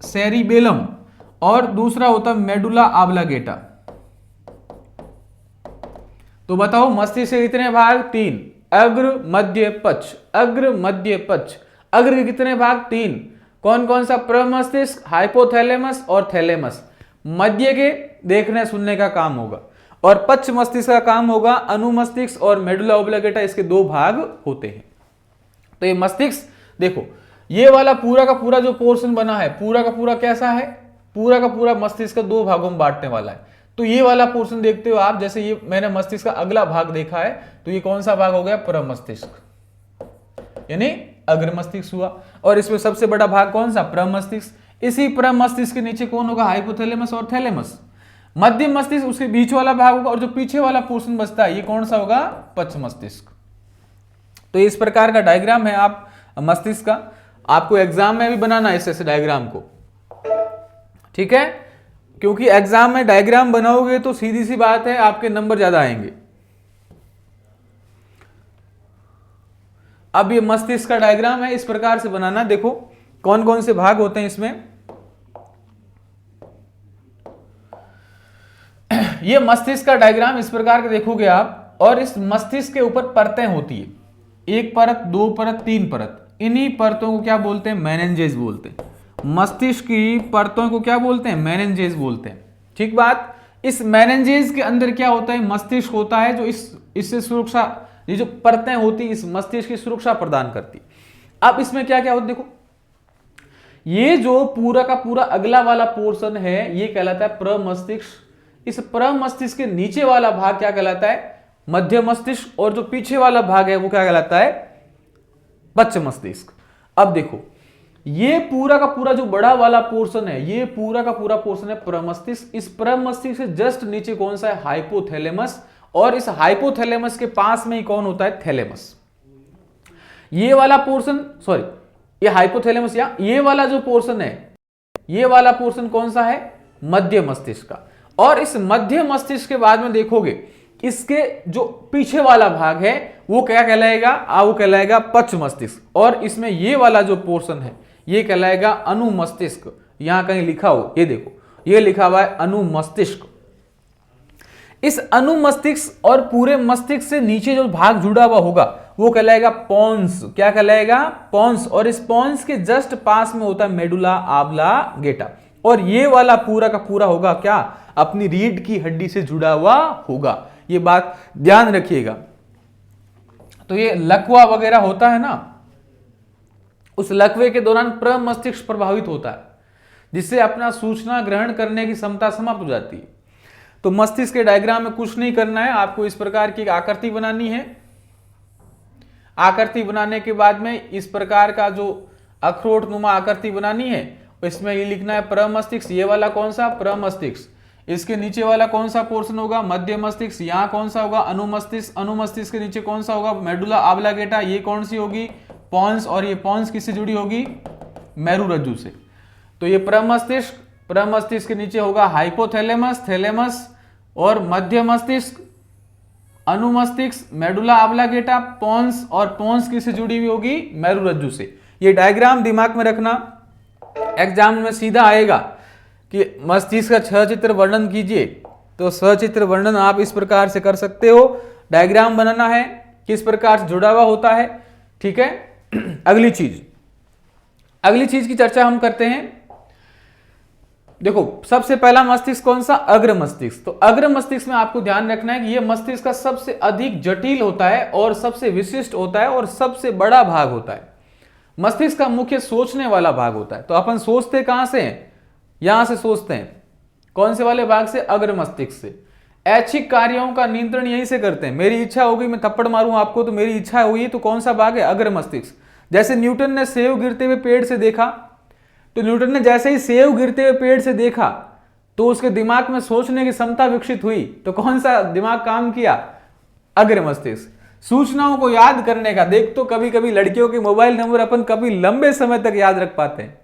सेरिबेलम, और दूसरा होता मेडुला ऑब्लांगेटा। तो बताओ मस्तिष्क के कितने भाग? 3। अग्र मध्य पश्च, अग्र मध्य पश्च। अग्र के कितने भाग? 3। कौन कौन सा? प्रमस्तिष्क, हाइपोथैलेमस और थैलेमस। मध्य के देखने सुनने का काम होगा, और पश्च मस्तिष्क का काम होगा अनुमस्तिष्क और मेडुला ऑब्लांगेटा। इसके 2 भाग होते हैं। तो ये मस्तिष्क देखो, ये वाला पूरा का पूरा जो पोर्शन बना है, पूरा का पूरा कैसा है? पूरा का पूरा मस्तिष्क का 2 भागों में बांटने वाला है। तो ये वाला पोर्शन देखते हो आप, जैसे ये मैंने मस्तिष्क का अगला भाग देखा है, तो ये कौन सा भाग हो गया? प्रमस्तिष्क, यानी अग्र मस्तिष्क हुआ। और इसमें सबसे बड़ा भाग कौन सा? प्रमस्तिष्क। इसी प्रमस्तिष्क के नीचे कौन होगा? हाइपोथैलेमस और थैलेमस। मध्य मस्तिष्क उसके बीच वाला भाग होगा, और जो पीछे वाला पोर्शन बचता है ये कौन सा होगा? पश्च मस्तिष्क। तो इस प्रकार का डायग्राम है आप मस्तिष्क का, आपको एग्जाम में भी बनाना है ऐसे डायग्राम को, ठीक है? क्योंकि एग्जाम में डायग्राम बनाओगे तो सीधी सी बात है आपके नंबर ज्यादा आएंगे। अब ये मस्तिष्क का डायग्राम है, इस प्रकार से बनाना। देखो कौन कौन से भाग होते हैं इसमें। ये मस्तिष्क का डायग्राम इस प्रकार के देखोगे आप, और इस मस्तिष्क के ऊपर परतें होती है, 1 परत, 2 परत, 3 परत। इन्हीं परतों को क्या बोलते हैं? मेनिन्जेस बोलते हैं। मस्तिष्क की परतों को क्या बोलते हैं? मेनिन्जेस बोलते हैं। ठीक बात। इस मेनिन्जेस के अंदर क्या होता है? मस्तिष्क होता है, जो इससे सुरक्षा, ये जो परतें होती इस मस्तिष्क की सुरक्षा प्रदान करती। अब इसमें क्या क्या होता है देखो, ये जो पूरा का पूरा अगला वाला पोर्शन है ये कहलाता है प्रमस्तिष्क। इस प्रमस्तिष्क के नीचे वाला भाग क्या कहलाता है? मध्य मस्तिष्क। और जो पीछे वाला भाग है वो क्या कहलाता है? पश्च मस्तिष्क। अब देखो ये पूरा का पूरा जो बड़ा वाला पोर्शन है, ये पूरा का पूरा पोर्शन है प्रमस्तिष्क। इस प्रमस्तिष्क से जस्ट नीचे कौन सा है? हाइपोथैलेमस। और इस हाइपोथैलेमस के पास में ही कौन होता है? थैलेमस। ये वाला पोर्शन, सॉरी ये हाइपोथैलेमस, या ये वाला जो पोर्शन है, ये वाला पोर्शन कौन सा है? मध्य मस्तिष्क का। और इस मध्य मस्तिष्क के बाद में देखोगे इसके जो पीछे वाला भाग है वो क्या कहलाएगा? वो कहलाएगा पश्च मस्तिष्क। और इसमें ये वाला जो पोर्शन है ये कहलाएगा अनुमस्तिष्क। यहां कहीं लिखा हो, ये देखो ये लिखा हुआ है अनुमस्तिष्क। इस अनुमस्तिष्क और पूरे मस्तिष्क से नीचे जो भाग जुड़ा हुआ होगा वो कहलाएगा पोन्स। क्या कहलाएगा? पोन्स। और इस पोन्स के जस्ट पास में होता है मेडुला ऑब्लांगेटा। और ये वाला पूरा का पूरा होगा क्या? अपनी रीढ़ की हड्डी से जुड़ा हुआ होगा। ये बात ध्यान रखिएगा। तो ये लकवा वगैरह होता है ना, उस लकवे के दौरान प्रमस्तिष्क प्रभावित होता है, जिससे अपना सूचना ग्रहण करने की क्षमता समाप्त हो जाती है। तो मस्तिष्क के डायग्राम में कुछ नहीं करना है, आपको इस प्रकार की आकृति बनानी है। आकृति बनाने के बाद में इस प्रकार का जो अखरोट नुमा आकृति बनानी है, इसमें ये लिखना है प्रमस्तिष्क। ये वाला कौन सा? प्रमस्तिष्क। इसके नीचे वाला कौन सा पोर्शन होगा? मध्य मस्तिष्क। यहाँ कौन सा होगा? अनुमस्तिष्क। अनुमस्तिष्क के नीचे कौन सा होगा? Medulla oblongata. ये कौन सी होगी? पोन्स। और ये पोन्स किससे जुड़ी होगी? मेरुरज्जु से। तो ये प्रमस्तिष्क, प्रमस्तिष्क के नीचे होगा हाइपोथैलेमस, थैलेमस और मध्य मस्तिष्क, अनुमस्तिष्क, मेडुला ऑब्लांगेटा, पोन्स। और पोन्स किससे जुड़ी हुई होगी? मेरुरज्जु से। ये डायग्राम दिमाग में रखना, एग्जाम में सीधा आएगा कि मस्तिष्क का सचित्र वर्णन कीजिए। तो सचित्र वर्णन आप इस प्रकार से कर सकते हो। डायग्राम बनाना है, किस प्रकार से जुड़ा हुआ होता है। ठीक है। अगली चीज की चर्चा हम करते हैं। देखो सबसे पहला मस्तिष्क कौन सा? अग्र मस्तिष्क। तो अग्र मस्तिष्क में आपको ध्यान रखना है कि यह मस्तिष्क का सबसे अधिक जटिल होता है और सबसे विशिष्ट होता है और सबसे बड़ा भाग होता है। मस्तिष्क का मुख्य सोचने वाला भाग होता है। तो अपन सोचते कहां से हैं? यहां से सोचते हैं। कौन से वाले भाग से? अग्र मस्तिष्क से। ऐच्छिक कार्यों का नियंत्रण यहीं से करते हैं। मेरी इच्छा होगी मैं थप्पड़ मारूं आपको, तो मेरी इच्छा हुई, तो कौन सा भाग है? अग्र मस्तिष्क। जैसे न्यूटन ने सेब गिरते हुए पेड़ से देखा, तो न्यूटन ने जैसे ही सेब गिरते हुए पेड़ से देखा तो उसके दिमाग में सोचने की क्षमता विकसित हुई। तो कौन सा दिमाग काम किया? अग्र मस्तिष्क। सूचनाओं को याद करने का, देख तो कभी कभी लड़कियों के मोबाइल नंबर अपन कभी लंबे समय तक याद रख पाते हैं।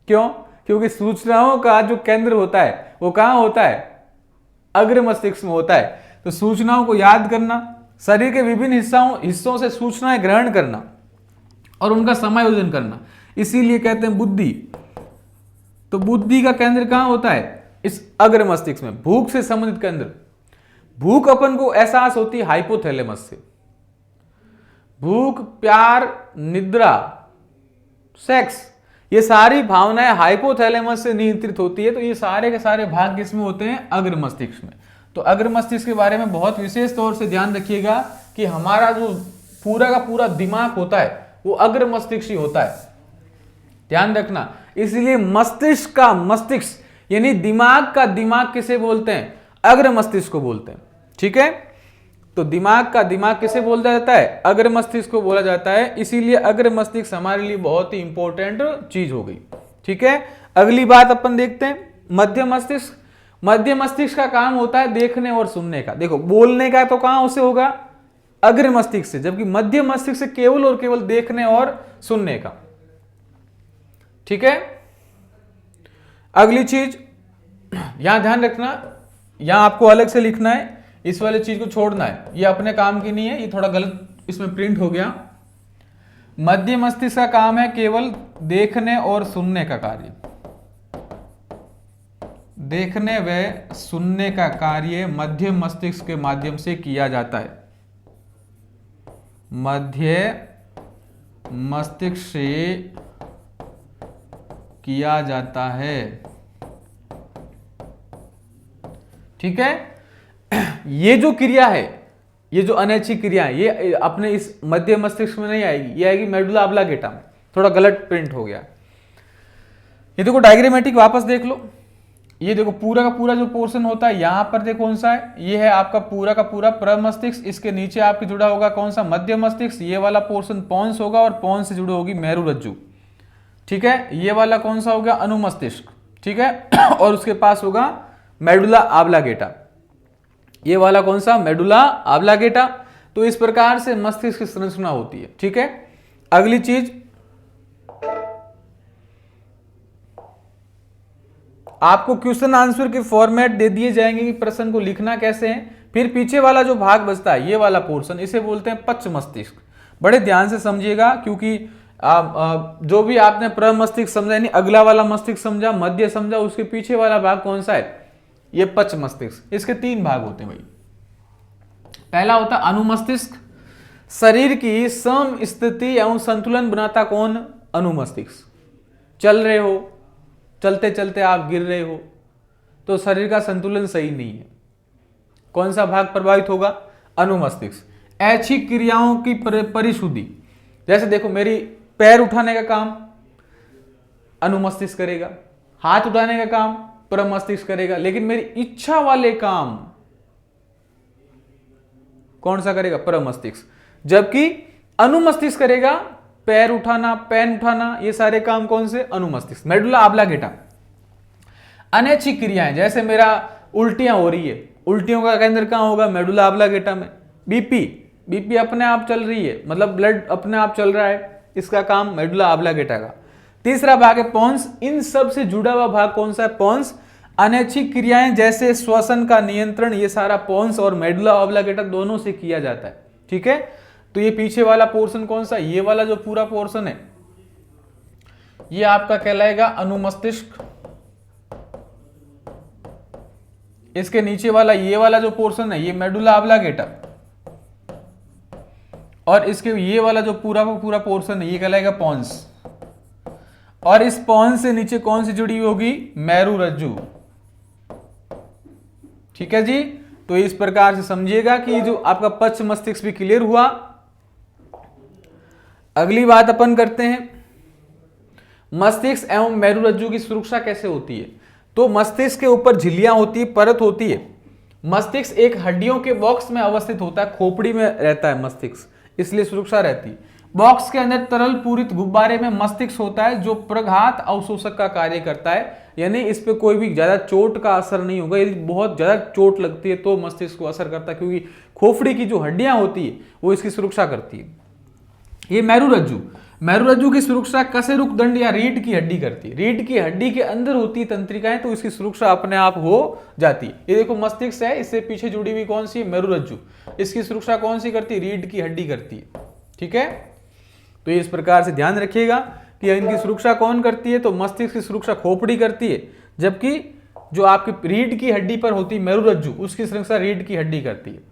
क्यों? क्योंकि सूचनाओं का जो केंद्र होता है वो कहां होता है? अग्र मस्तिष्क में होता है। तो सूचनाओं को याद करना, शरीर के विभिन्न हिस्सों से सूचनाएं ग्रहण करना और उनका समायोजन करना, इसीलिए कहते हैं बुद्धि। तो बुद्धि का केंद्र कहां होता है? इस अग्र मस्तिष्क में। भूख से संबंधित केंद्र, भूख अपन को एहसास होती है हाइपोथैलेमस से। भूख, प्यार, निद्रा, सेक्स, ये सारी भावनाएं हाइपोथैलेमस से नियंत्रित होती है। तो ये सारे के सारे भाग किसमें होते हैं? अग्र मस्तिष्क में। तो अग्र मस्तिष्क के बारे में बहुत विशेष तौर से ध्यान रखिएगा कि हमारा जो पूरा का पूरा दिमाग होता है वो अग्र मस्तिष्क ही होता है, ध्यान रखना। इसलिए मस्तिष्क का मस्तिष्क यानी दिमाग का दिमाग किसे बोलते हैं? अग्र मस्तिष्क को बोलते हैं, ठीक है। तो दिमाग का दिमाग किसे बोला जाता है? अग्र मस्तिष्क को बोला जाता है। इसीलिए अग्र मस्तिष्क हमारे लिए बहुत ही इंपॉर्टेंट चीज हो गई, ठीक है। अगली बात अपन देखते हैं मध्य मस्तिष्क। मध्य मस्तिष्क का काम होता है देखने और सुनने का। देखो, बोलने का तो कहां से होगा? अग्र मस्तिष्क से, जबकि मध्य मस्तिष्क से केवल और केवल देखने और सुनने का, ठीक है। अगली चीज यहां ध्यान रखना, यहां आपको अलग से लिखना है, इस वाले चीज को छोड़ना है, ये अपने काम की नहीं है, ये थोड़ा गलत इसमें प्रिंट हो गया। मध्य मस्तिष्क का काम है केवल देखने और सुनने का कार्य। देखने व सुनने का कार्य मध्य मस्तिष्क के माध्यम से किया जाता है। मध्य मस्तिष्क से किया जाता है, ठीक है। ये जो क्रिया है, ये जो अनैच्छिक क्रिया है, ये अपने इस मध्य मस्तिष्क में नहीं आएगी, ये आएगी मेडुला ऑब्लांगेटा में। थोड़ा गलत प्रिंट हो गया। ये देखो डायग्रामेटिक वापस देख लो। ये देखो पूरा का पूरा जो पोर्शन होता है यहां पर देखो कौन सा है? ये है आपका पूरा का पूरा प्रमस्तिष्क। इसके नीचे आपके जुड़ा होगा कौन सा? मध्य मस्तिष्क। ये वाला पोर्शन पोन्स होगा और पोन्स से जुड़े होगी मेरुरज्जु, ठीक है। ये वाला कौन सा हो गया? अनुमस्तिष्क, ठीक है। और उसके पास होगा मेडुला ऑब्लांगेटा। ये वाला कौन सा? Medulla oblongata. तो इस प्रकार से मस्तिष्क की संरचना होती है, ठीक है। अगली चीज, आपको क्वेश्चन आंसर के फॉर्मेट दे दिए जाएंगे कि प्रश्न को लिखना कैसे है। फिर पीछे वाला जो भाग बचता है, ये वाला पोर्शन, इसे बोलते हैं पश्च मस्तिष्क। बड़े ध्यान से समझिएगा, क्योंकि जो भी आपने प्रमस्तिष्क समझा यानी अगला वाला मस्तिष्क समझा, मध्य समझा, उसके पीछे वाला भाग कौन सा है? ये पश्च मस्तिष्क। इसके तीन भाग होते हैं भाई। पहला होता है अनुमस्तिष्क। शरीर की सम स्थिति एवं संतुलन बनाता कौन? अनुमस्तिष्क। चल रहे हो, चलते चलते आप गिर रहे हो तो शरीर का संतुलन सही नहीं है, कौन सा भाग प्रभावित होगा? अनुमस्तिष्क। ऐच्छिक क्रियाओं की परिशुद्धि, जैसे देखो मेरी पैर उठाने का काम अनुमस्तिष्क करेगा, हाथ उठाने का काम प्रमस्तिष्क करेगा, लेकिन मेरी इच्छा वाले काम कौन सा करेगा? प्रमस्तिष्क। जबकि अनुमस्तिष्क करेगा पैर उठाना, पेन उठाना, ये सारे काम कौन से? अनुमस्तिष्क, मेडुला ऑब्लांगेटा। अनैच्छिक क्रियाएं, जैसे मेरा उल्टियां हो रही है, उल्टियों का केंद्र कहां होगा? मेडुला ऑब्लांगेटा में। बीपी अपने आप चल रही है, मतलब ब्लड अपने आप चल रहा है, इसका काम मेडुला ऑब्लांगेटा का। तीसरा भाग है पोन्स। इन सब से जुड़ा हुआ भाग कौन सा है? पोन्स। अनैच्छिक क्रियाएं जैसे श्वसन का नियंत्रण, ये सारा पोन्स और मेडुला ऑब्लांगेटा दोनों से किया जाता है, ठीक है। तो ये पीछे वाला पोर्शन कौन सा? ये वाला जो पूरा पोर्शन है ये आपका कहलाएगा अनुमस्तिष्क। इसके नीचे वाला ये वाला जो पोर्शन है ये मेडुला ऑब्लांगेटा, और इसके ये वाला जो पूरा का पूरा पोर्शन है ये कहलाएगा पोन्स। और इस पोन्स से नीचे कौन सी जुड़ी होगी? मेरुरज्जु, ठीक है जी। तो इस प्रकार से समझिएगा कि ये जो आपका पश्च मस्तिष्क भी क्लियर हुआ। अगली बात अपन करते हैं, मस्तिष्क एवं मेरुरज्जु की सुरक्षा कैसे होती है। तो मस्तिष्क के ऊपर झिल्लियां होती है, परत होती है। मस्तिष्क एक हड्डियों के बॉक्स में अवस्थित होता है, खोपड़ी में रहता है मस्तिष्क, इसलिए सुरक्षा रहती है। बॉक्स के अंदर तरल पूरित गुब्बारे में मस्तिष्क होता है जो प्रघात अवशोषक का कार्य करता है, यानी इस पे कोई भी ज्यादा चोट का असर नहीं होगा। यदि बहुत ज्यादा चोट लगती है तो मस्तिष्क को असर करता है, क्योंकि खोपड़ी की जो हड्डियां होती है वो इसकी सुरक्षा करती है। ये मेरुरज्जु, मेरुरज्जु की सुरक्षा कशेरुक दंड या रीढ़ की हड्डी करती है। रीढ़ की हड्डी के अंदर होती है तंत्रिकाएं, तो इसकी सुरक्षा अपने आप हो जाती है। ये देखो मस्तिष्क है, इससे पीछे जुड़ी हुई कौन सी, मेरुरज्जु, इसकी सुरक्षा कौन सी करती है, रीढ़ की हड्डी करती है। ठीक है, तो इस प्रकार से ध्यान रखिएगा कि इनकी सुरक्षा कौन करती है, तो मस्तिष्क की सुरक्षा खोपड़ी करती है, जबकि जो आपकी रीढ़ की हड्डी पर होती है मेरुरज्जु, उसकी सुरक्षा रीढ़ की हड्डी करती है।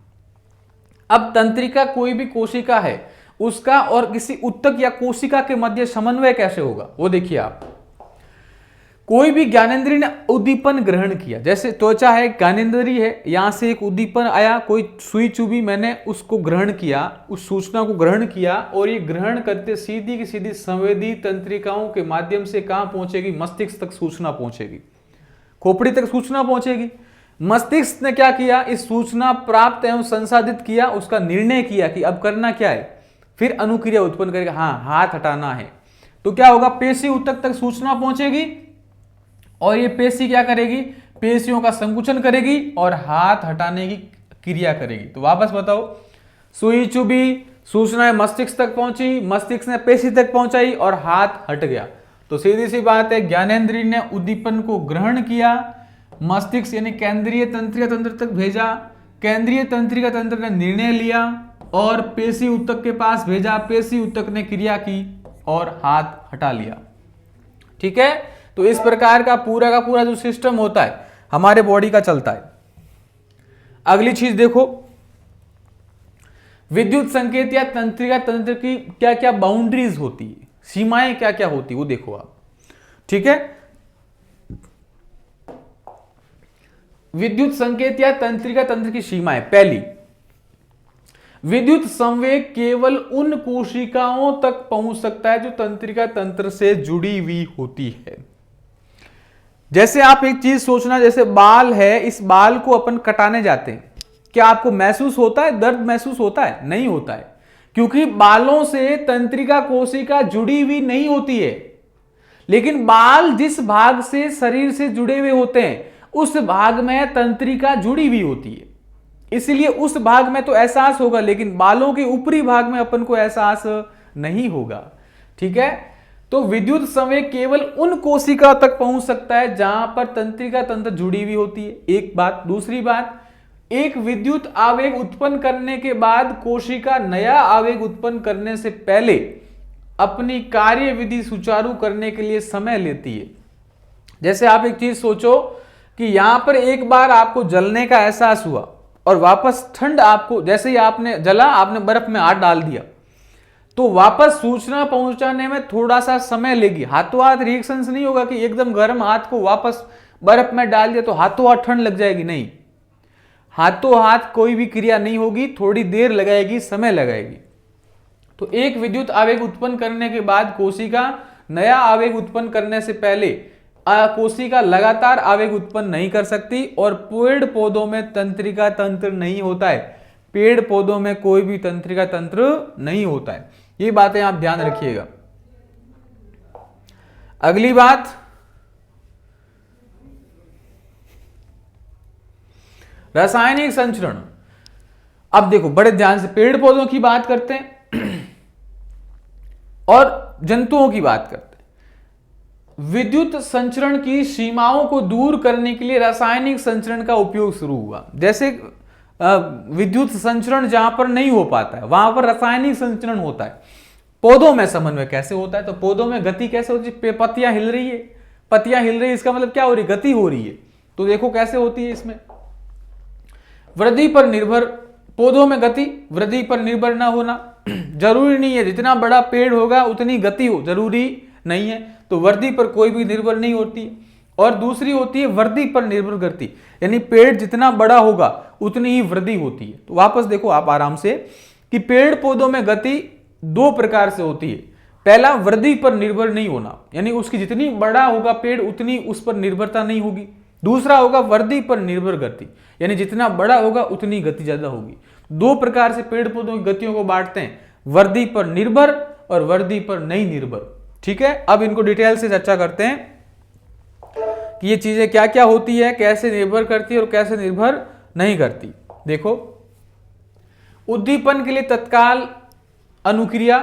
अब तंत्रिका कोई भी कोशिका है उसका और किसी उत्तक या कोशिका के मध्य समन्वय कैसे होगा, वो देखिए आप। कोई भी ज्ञानेंद्रिय ने उद्दीपन ग्रहण किया, जैसे त्वचा है, ज्ञानेंद्रिय है, यहां से एक उद्दीपन आया, कोई सुई चुभी, मैंने उसको ग्रहण किया, उस सूचना को ग्रहण किया, और ये ग्रहण करते सीधी की सीधी संवेदी तंत्रिकाओं के माध्यम से कहां पहुंचेगी, मस्तिष्क तक सूचना पहुंचेगी, खोपड़ी तक सूचना पहुंचेगी। मस्तिष्क ने क्या किया, इस सूचना प्राप्त एवं संसाधित किया, उसका निर्णय किया कि अब करना क्या है, फिर अनुक्रिया उत्पन्न करेगा, हाँ हाथ हटाना है। तो क्या होगा, पेशी उत्तक तक सूचना पहुंचेगी और ये पेशी क्या करेगी, पेशियों का संकुचन करेगी और हाथ हटाने की क्रिया करेगी। तो वापस बताओ, सुई चुभी, सूचना मस्तिष्क तक पहुंची, मस्तिष्क ने पेशी तक पहुंचाई और हाथ हट गया। तो सीधी सी बात है, ज्ञानेंद्रिय ने उद्दीपन को ग्रहण किया, मस्तिष्क यानी केंद्रीय तंत्रिका तंत्र तक भेजा, केंद्रीय तंत्रिका तंत्र ने निर्णय लिया और पेशी उत्तक के पास भेजा, पेशी उत्तक ने क्रिया की और हाथ हटा लिया। ठीक है, तो इस प्रकार का पूरा जो सिस्टम होता है हमारे बॉडी का चलता है। अगली चीज देखो, विद्युत संकेत या तंत्रिका तंत्र की क्या क्या बाउंड्रीज होती है, सीमाएं क्या क्या होती है, वो देखो आप। ठीक है, विद्युत संकेत या तंत्रिका तंत्र की सीमाएं, पहली, विद्युत संवेग केवल उन कोशिकाओं तक पहुंच सकता है जो तंत्रिका तंत्र से जुड़ी हुई होती है। जैसे आप एक चीज सोचना, जैसे बाल है, इस बाल को अपन कटाने जाते हैं, क्या आपको महसूस होता है, दर्द महसूस होता है, नहीं होता है, क्योंकि बालों से तंत्रिका कोशिका जुड़ी हुई नहीं होती है। लेकिन बाल जिस भाग से शरीर से जुड़े हुए होते हैं उस भाग में तंत्रिका जुड़ी हुई होती है, इसलिए उस भाग में तो एहसास होगा, लेकिन बालों के ऊपरी भाग में अपन को एहसास नहीं होगा। ठीक है, तो विद्युत संवेग केवल उन कोशिका तक पहुंच सकता है जहां पर तंत्रिका तंत्र जुड़ी हुई होती है, एक बात। दूसरी बात, एक विद्युत आवेग उत्पन्न करने के बाद कोशिका नया आवेग उत्पन्न करने से पहले अपनी कार्य विधि सुचारू करने के लिए समय लेती है। जैसे आप एक चीज सोचो कि यहां पर एक बार आपको जलने का एहसास हुआ और वापस ठंड, आपको जैसे ही आपने जला, आपने बर्फ में हाथ डाल दिया, तो वापस सूचना पहुंचाने में थोड़ा सा समय लेगी। हाथों हाथ रिएक्शन नहीं होगा कि एकदम गर्म हाथ को वापस बर्फ में डाल दिया तो हाथों हाथ ठंड लग जाएगी, नहीं, हाथों हाथ कोई भी क्रिया नहीं होगी, थोड़ी देर लगाएगी, समय लगाएगी। तो एक विद्युत आवेग उत्पन्न करने के बाद कोशिका नया आवेग उत्पन्न करने से पहले कोशिका लगातार आवेग उत्पन्न नहीं कर सकती, और पेड़ पौधों में तंत्रिका तंत्र नहीं होता है, पेड़ पौधों में कोई भी तंत्रिका तंत्र नहीं होता है। ये बातें आप ध्यान रखिएगा। अगली बात, रासायनिक संचरण। अब देखो बड़े ध्यान से, पेड़ पौधों की बात करते हैं और जंतुओं की बात करते हैं। विद्युत संचरण की सीमाओं को दूर करने के लिए रासायनिक संचरण का उपयोग शुरू हुआ। जैसे विद्युत संचरण जहां पर नहीं हो पाता है वहां पर रासायनिक संचरण होता है। पौधों में समन्वय कैसे होता है, तो पौधों में गति कैसे होती है, पत्तियां हिल रही है, पत्तियां हिल रही है, इसका मतलब क्या हो रही है, गति हो रही है। तो देखो कैसे होती है, इसमें वृद्धि पर निर्भर, पौधों में गति वृद्धि पर निर्भर ना होना, जरूरी नहीं है जितना बड़ा पेड़ होगा उतनी गति हो, जरूरी नहीं है, तो वृद्धि पर कोई भी निर्भर नहीं होती। और दूसरी होती है वृद्धि पर निर्भर गति, यानी पेड़ जितना बड़ा होगा उतनी ही वृद्धि होती है। तो वापस देखो आप आराम से कि पेड़ पौधों में गति दो प्रकार से होती है। पहला, वृद्धि पर निर्भर नहीं होना, यानी उसकी जितनी बड़ा होगा पेड़ उतनी उस पर निर्भरता नहीं होगी। दूसरा होगा वृद्धि पर निर्भर गति, यानी जितना बड़ा होगा उतनी गति ज्यादा होगी। दो प्रकार से पेड़ पौधों की गतियों को बांटते हैं, वर्दी पर निर्भर और वर्दी पर नहीं निर्भर। ठीक है, अब इनको डिटेल से चर्चा करते हैं कि ये चीजें क्या क्या होती है, कैसे निर्भर करती है और कैसे निर्भर नहीं करती। देखो, उद्दीपन के लिए तत्काल अनुक्रिया,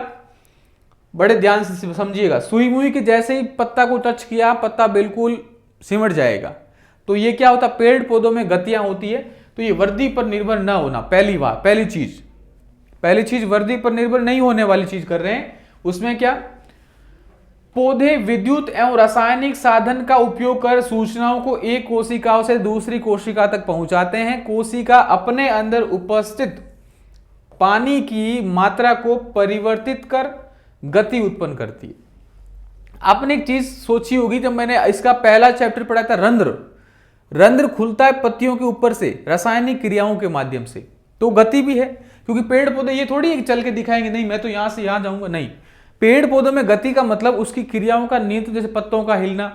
बड़े ध्यान से समझिएगा। सुई मुई के जैसे ही पत्ता को टच किया, पत्ता बिल्कुल सिमट जाएगा। तो ये क्या होता है, पेड़ पौधों में गतियां होती है। तो ये वर्दी पर निर्भर ना होना, पहली चीज वर्दी पर निर्भर नहीं होने वाली चीज कर रहे हैं। उसमें क्या, पौधे विद्युत एवं रासायनिक साधन का उपयोग कर सूचनाओं को एक कोशिका से दूसरी कोशिका तक पहुंचाते हैं। कोशिका अपने अंदर उपस्थित पानी की मात्रा को परिवर्तित कर गति उत्पन्न करती है। आपने एक चीज सोची होगी, जब मैंने इसका पहला चैप्टर पढ़ा था, रंध्र खुलता है पत्तियों के ऊपर से रासायनिक क्रियाओं के माध्यम से, तो गति भी है। क्योंकि पेड़ पौधे ये थोड़ी चल के दिखाएंगे, नहीं मैं तो यहां से यहां जाऊंगा, नहीं। पेड़ पौधों में गति का मतलब उसकी क्रियाओं का नियंत्रण, जैसे पत्तों का हिलना,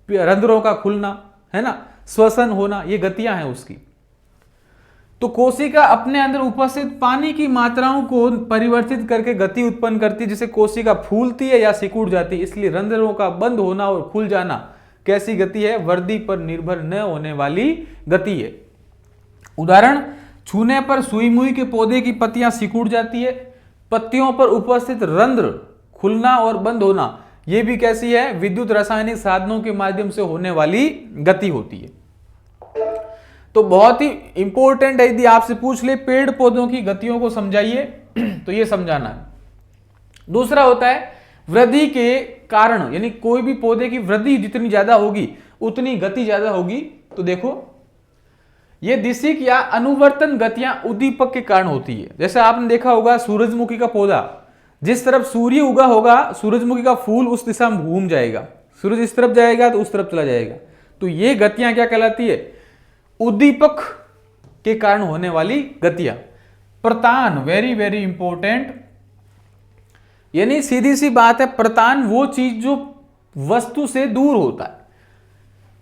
रंध्रों का खुलना, है ना, श्वसन होना, ये गतियां हैं उसकी। तो कोशिका अपने अंदर उपस्थित पानी की मात्राओं को परिवर्तित करके गति उत्पन्न करती है, जिसे कोशिका फूलती है या सिकुड़ जाती है। इसलिए रंध्रों का बंद होना और खुल जाना कैसी गति है, वर्दी पर निर्भर न होने वाली गति है। उदाहरण, छूने पर सुई मुई के पौधे की पत्तियां सिकुड़ जाती है। पत्तियों पर उपस्थित रंध्र खुलना और बंद होना, यह भी कैसी है, विद्युत रासायनिक साधनों के माध्यम से होने वाली गति होती है। तो बहुत ही इंपॉर्टेंट है, यदि आपसे पूछ ले पेड़ पौधों की गतियों को समझाइए तो ये समझाना है। दूसरा होता है वृद्धि के कारण, यानी कोई भी पौधे की वृद्धि जितनी ज्यादा होगी उतनी गति ज्यादा होगी। तो देखो, ये दिशिक या अनुवर्तन गतियां उद्दीपक के कारण होती है। जैसे आपने देखा होगा सूरजमुखी का पौधा, जिस तरफ सूर्य उगा होगा सूरजमुखी का फूल उस दिशा में घूम जाएगा, सूरज इस तरफ जाएगा तो उस तरफ चला जाएगा। तो ये गतियां क्या कहलाती है, उद्दीपक के कारण होने वाली गतियां। प्रतान, वेरी वेरी इंपॉर्टेंट, यानी सीधी सी बात है, प्रतान वो चीज जो वस्तु से दूर होता है।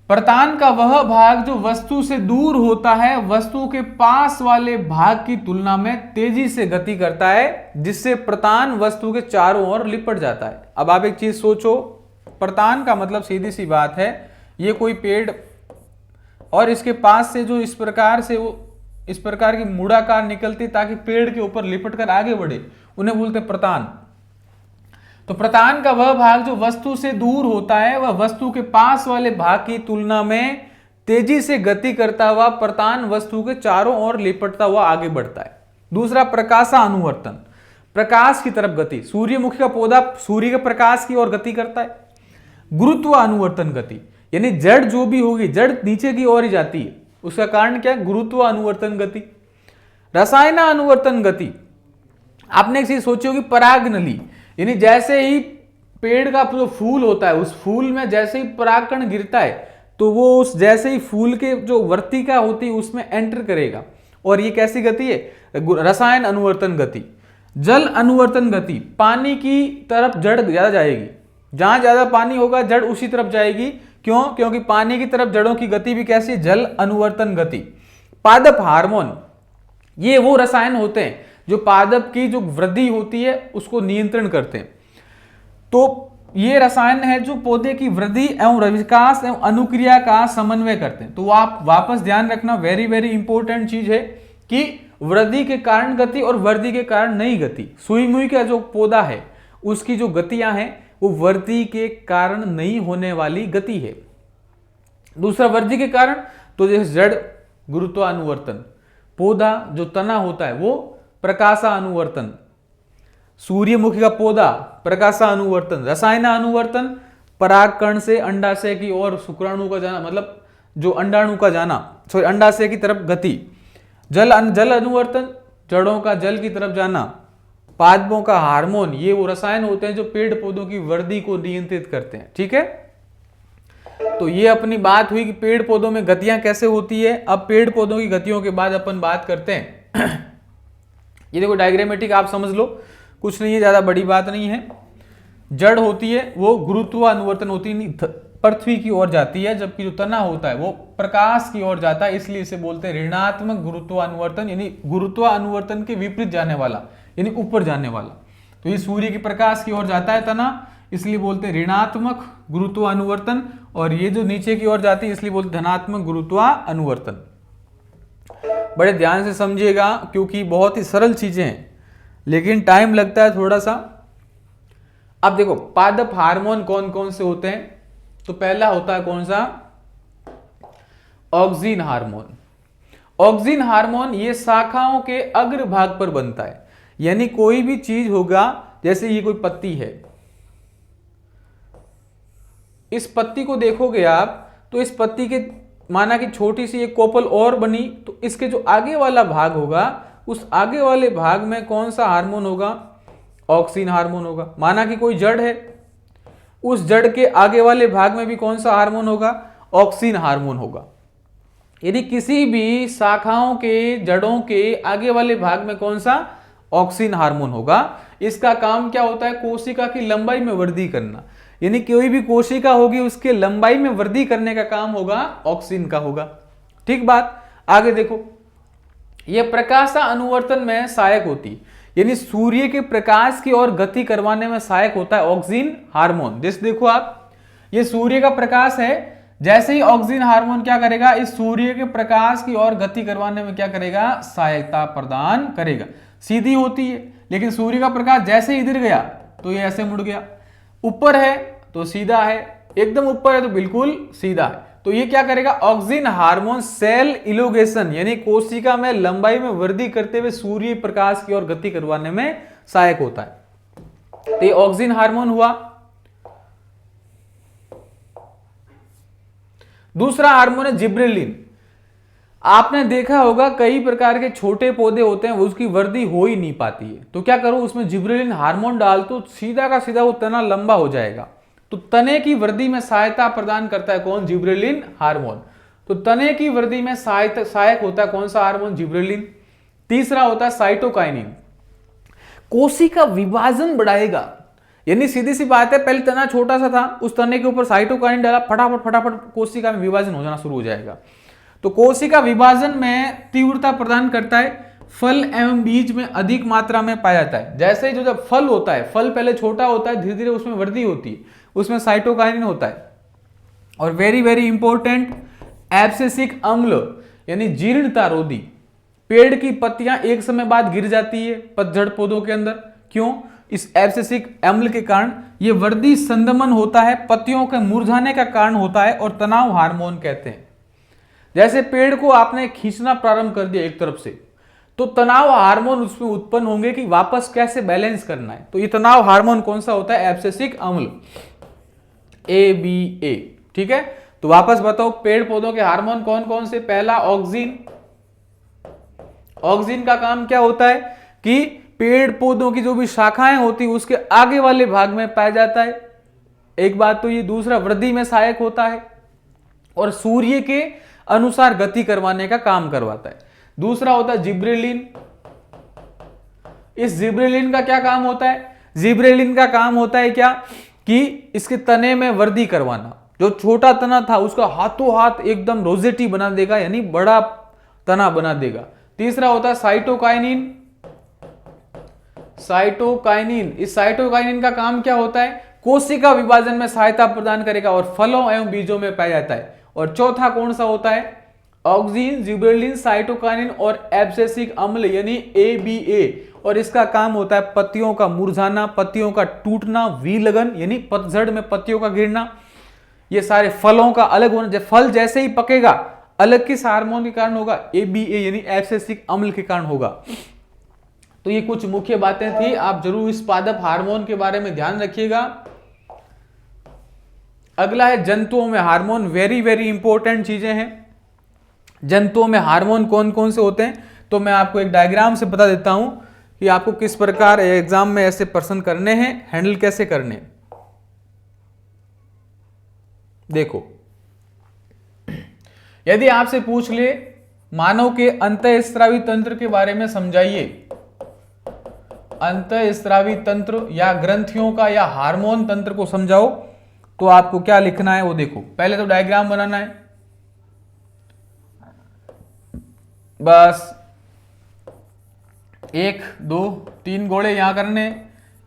प्रतान का वह भाग जो वस्तु से दूर होता है, वस्तु के पास वाले भाग की तुलना में तेजी से गति करता है, जिससे प्रतान वस्तु के चारों ओर लिपट जाता है। अब आप एक चीज सोचो, प्रतान का मतलब सीधी सी बात है, ये कोई पेड़ और इसके पास से जो इस प्रकार से वो इस प्रकार की मुड़ाकार निकलती ताकि पेड़ के ऊपर लिपट कर आगे बढ़े, उन्हें बोलते प्रतान। तो प्रतान का वह भाग जो वस्तु से दूर होता है, वह वस्तु के पास वाले भाग की तुलना में तेजी से गति करता हुआ प्रतान वस्तु के चारों ओर लिपटता हुआ आगे बढ़ता है। दूसरा, प्रकाशा अनुवर्तन, प्रकाश की तरफ गति। सूर्यमुखी का पौधा सूर्य के प्रकाश की ओर गति करता है। गुरुत्व अनुवर्तन गति, यानी जड़ जो भी होगी, जड़ नीचे की ओर ही जाती है, उसका कारण क्या है, गुरुत्व अनुवर्तन गति। रसायन अनुवर्तन गति, आपने एक चीज सोची होगी, पराग नली, यानी जैसे ही पेड़ का जो फूल होता है, उस फूल में जैसे ही परागकण गिरता है तो वो उस जैसे ही फूल के जो वर्तिका होती है उसमें एंटर करेगा, और ये कैसी गति है, रसायन अनुवर्तन गति। जल अनुवर्तन गति, पानी की तरफ जड़ ज्यादा जाएगी, जहां ज्यादा पानी होगा जड़ उसी तरफ जाएगी। क्यों? क्योंकि पानी की तरफ जड़ों की गति भी कैसी, जल अनुवर्तन गति। पादप हार्मोन, ये वो रसायन होते हैं जो पादप की जो वृद्धि होती है उसको नियंत्रण करते हैं। तो ये रसायन है जो पौधे की वृद्धि एवं विकास एवं अनुक्रिया का समन्वय करते हैं। तो आप वापस ध्यान रखना, वेरी वेरी इंपॉर्टेंट चीज है कि वृद्धि के कारण गति और वृद्धि के कारण नहीं गति। सुई मुई का जो पौधा है उसकी जो गतियां हैं वो वृद्धि के कारण नहीं होने वाली गति है। दूसरा, वृद्धि के कारण, तो जैसे जड़ गुरुत्वानुवर्तन, पौधा जो तना होता है वो प्रकाशा अनुवर्तन, सूर्यमुखी का पौधा प्रकाशा अनुवर्तन। रसायन अनुवर्तन, परागकण से अंडाशय की ओर शुक्राणु का जाना, मतलब जो अंडाणु का जाना, सॉरी अंडाशय की तरफ गति। जल अनुवर्तन, जड़ों का जल की तरफ जाना। पादपों का हार्मोन, ये वो रसायन होते हैं जो पेड़ पौधों की वृद्धि को नियंत्रित करते हैं। ठीक है, तो ये अपनी बात हुई कि पेड़ पौधों में गतियां कैसे होती है। अब पेड़ पौधों की गतियों के बाद अपन बात करते हैं ये देखो डायग्रामेटिक आप समझ लो, कुछ नहीं है, ज्यादा बड़ी बात नहीं है। जड़ होती है वो गुरुत्वानुवर्तन होती है, पृथ्वी की ओर जाती है, जबकि जो तना होता है वो प्रकाश की ओर जाता है, इसलिए इसे बोलते हैं ऋणात्मक गुरुत्वानुवर्तन, यानी गुरुत्वानुवर्तन के विपरीत जाने वाला, यानी ऊपर जाने वाला। तो ये सूर्य के प्रकाश की ओर जाता है तना, इसलिए बोलते हैं ऋणात्मक गुरुत्वानुवर्तन, और ये जो नीचे की ओर जाती है इसलिए बोलते हैं धनात्मक गुरुत्वानुवर्तन। बड़े ध्यान से समझिएगा क्योंकि बहुत ही सरल चीजें हैं, लेकिन टाइम लगता है थोड़ा सा। अब देखो पादप हार्मोन कौन कौन से होते हैं, तो पहला होता है कौन सा, ऑक्सिन हार्मोन। ऑक्सिन हार्मोन ये शाखाओं के अग्र भाग पर बनता है, यानी कोई भी चीज होगा, जैसे ये कोई पत्ती है, इस पत्ती को देखोगे आप तो इस पत्ती के माना कि छोटी सी एक कोपल और बनी, तो इसके जो आगे वाला भाग होगा उस आगे वाले भाग में कौन सा हार्मोन होगा, ऑक्सिन हार्मोन होगा। माना कि कोई जड़ है, उस जड़ के आगे वाले भाग में भी कौन सा हार्मोन होगा, ऑक्सिन हार्मोन होगा। यदि किसी भी शाखाओं के जड़ों के आगे वाले भाग में कौन सा, ऑक्सिन हार्मोन होगा। इसका काम क्या होता है, कोशिका की लंबाई में वृद्धि करना, यानी कोई भी कोशिका होगी उसके लंबाई में वृद्धि करने का काम होगा ऑक्सिन का होगा। ठीक बात। आगे देखो, यह प्रकाश अनुवर्तन में सहायक होती, यानी सूर्य के प्रकाश की ओर गति करवाने में सहायक होता है ऑक्सिन हार्मोन। जैसे देखो आप, ये सूर्य का प्रकाश है, जैसे ही ऑक्सिन हार्मोन क्या करेगा, इस सूर्य के प्रकाश की ओर गति करवाने में क्या करेगा, सहायता प्रदान करेगा। सीधी होती है, लेकिन सूर्य का प्रकाश जैसे ही इधर गया तो ये ऐसे मुड़ गया, ऊपर है तो सीधा है, एकदम ऊपर है तो बिल्कुल सीधा है। तो ये क्या करेगा, ऑक्सिन हार्मोन सेल इलोगेशन यानी कोशिका में लंबाई में वृद्धि करते हुए सूर्य प्रकाश की ओर गति करवाने में सहायक होता है। तो ये ऑक्सिन हार्मोन हुआ। दूसरा हार्मोन है जिब्रेलिन। आपने देखा होगा कई प्रकार के छोटे पौधे होते हैं, उसकी वृद्धि हो ही नहीं पाती है, तो क्या करो उसमें जिब्रेलिन हार्मोन डाल, तो सीधा का सीधा वो तना लंबा हो जाएगा। तो तने की वृद्धि में सहायता प्रदान करता है कौन, जिब्रेलिन हार्मोन। तो तने की वृद्धि में सहायक होता है कौन सा हार्मोन, जिब्रेलिन। तीसरा होता है साइटोकाइनिन, कोशिका विभाजन बढ़ाएगा, यानी सीधी सी बात है, पहले तना छोटा सा था, उस तने के ऊपर साइटोकाइनिन डाला, फटाफट फटाफट कोशिका में विभाजन हो जाना शुरू हो जाएगा। तो कोशिका विभाजन में तीव्रता प्रदान करता है, फल एवं बीज में अधिक मात्रा में पाया जाता है। जैसे जो जब फल होता है, फल पहले छोटा होता है, धीरे धीरे उसमें वृद्धि होती है, उसमें साइटोकाइनिन होता है। और वेरी वेरी इंपॉर्टेंट, एब्सिसिक अम्ल यानी जीर्णता रोधी। पेड़ की पत्तियां एक समय बाद गिर जाती है पतझड़ पौधों के अंदर, क्यों, इस एब्सिसिक अम्ल के कारण। यह वृद्धि संदमन होता है, पत्तियों के मुरझाने का कारण होता है, और तनाव हार्मोन कहते हैं। जैसे पेड़ को आपने खींचना प्रारंभ कर दिया एक तरफ से, तो तनाव हार्मोन उसमें उत्पन्न होंगे कि वापस कैसे बैलेंस करना है। तो ये तनाव हार्मोन कौन सा होता है, एब्सिसिक अम्ल, ABA। ठीक है, तो वापस बताओ पेड़ पौधों के हार्मोन कौन कौन से। पहला ऑक्सिन। ऑक्सिन का काम क्या होता है कि पेड़ पौधों की जो भी शाखाएं होती है उसके आगे वाले भाग में पाया जाता है, एक बात तो ये। दूसरा वृद्धि में सहायक होता है और सूर्य के अनुसार गति करवाने का काम करवाता है। दूसरा होता है जिब्रेलिन। इस जिब्रेलिन का क्या काम होता है, जिब्रेलिन का काम होता है क्या कि इसके तने में वृद्धि करवाना। जो छोटा तना था उसका हाथों हाथ एकदम रोजेटी बना देगा, यानी बड़ा तना बना देगा। तीसरा होता है साइटोकाइनिन। साइटोकाइनिन, इस साइटोकाइनिन का काम क्या होता है, कोशिका विभाजन में सहायता प्रदान करेगा और फलों एवं बीजों में पाया जाता है। और चौथा कौन सा होता है, ऑक्सिन, जिब्रेलिन, साइटोकाइनिन और एब्सिसिक अम्ल यानी ABA। और इसका काम होता है पत्तियों का मुरझाना, पत्तियों का टूटना, विलगन यानी पतझड़ में पत्तियों का गिरना, ये सारे फलों का अलग होना। जब फल जैसे ही पकेगा अलग किस हार्मोन के कारण होगा, ABA यानी एब्सिसिक अम्ल के कारण होगा। तो ये कुछ मुख्य बातें थी, आप जरूर इस पादप हार्मोन के बारे में ध्यान रखिएगा। अगला है जंतुओं में हार्मोन। वेरी वेरी इंपॉर्टेंट चीजें हैं। जंतुओं में हार्मोन कौन कौन से होते हैं, तो मैं आपको एक डायग्राम से बता देता हूं कि आपको किस प्रकार एग्जाम में ऐसे प्रश्न करने हैं, हैंडल कैसे करने हैं। देखो, यदि आपसे पूछ ले मानव के अंतःस्रावी तंत्र के बारे में समझाइए, अंतःस्रावी तंत्र या ग्रंथियों का या हार्मोन तंत्र को समझाओ, तो आपको क्या लिखना है वो देखो। पहले तो डायग्राम बनाना है, बस 1 2 3 गोले यहां करने,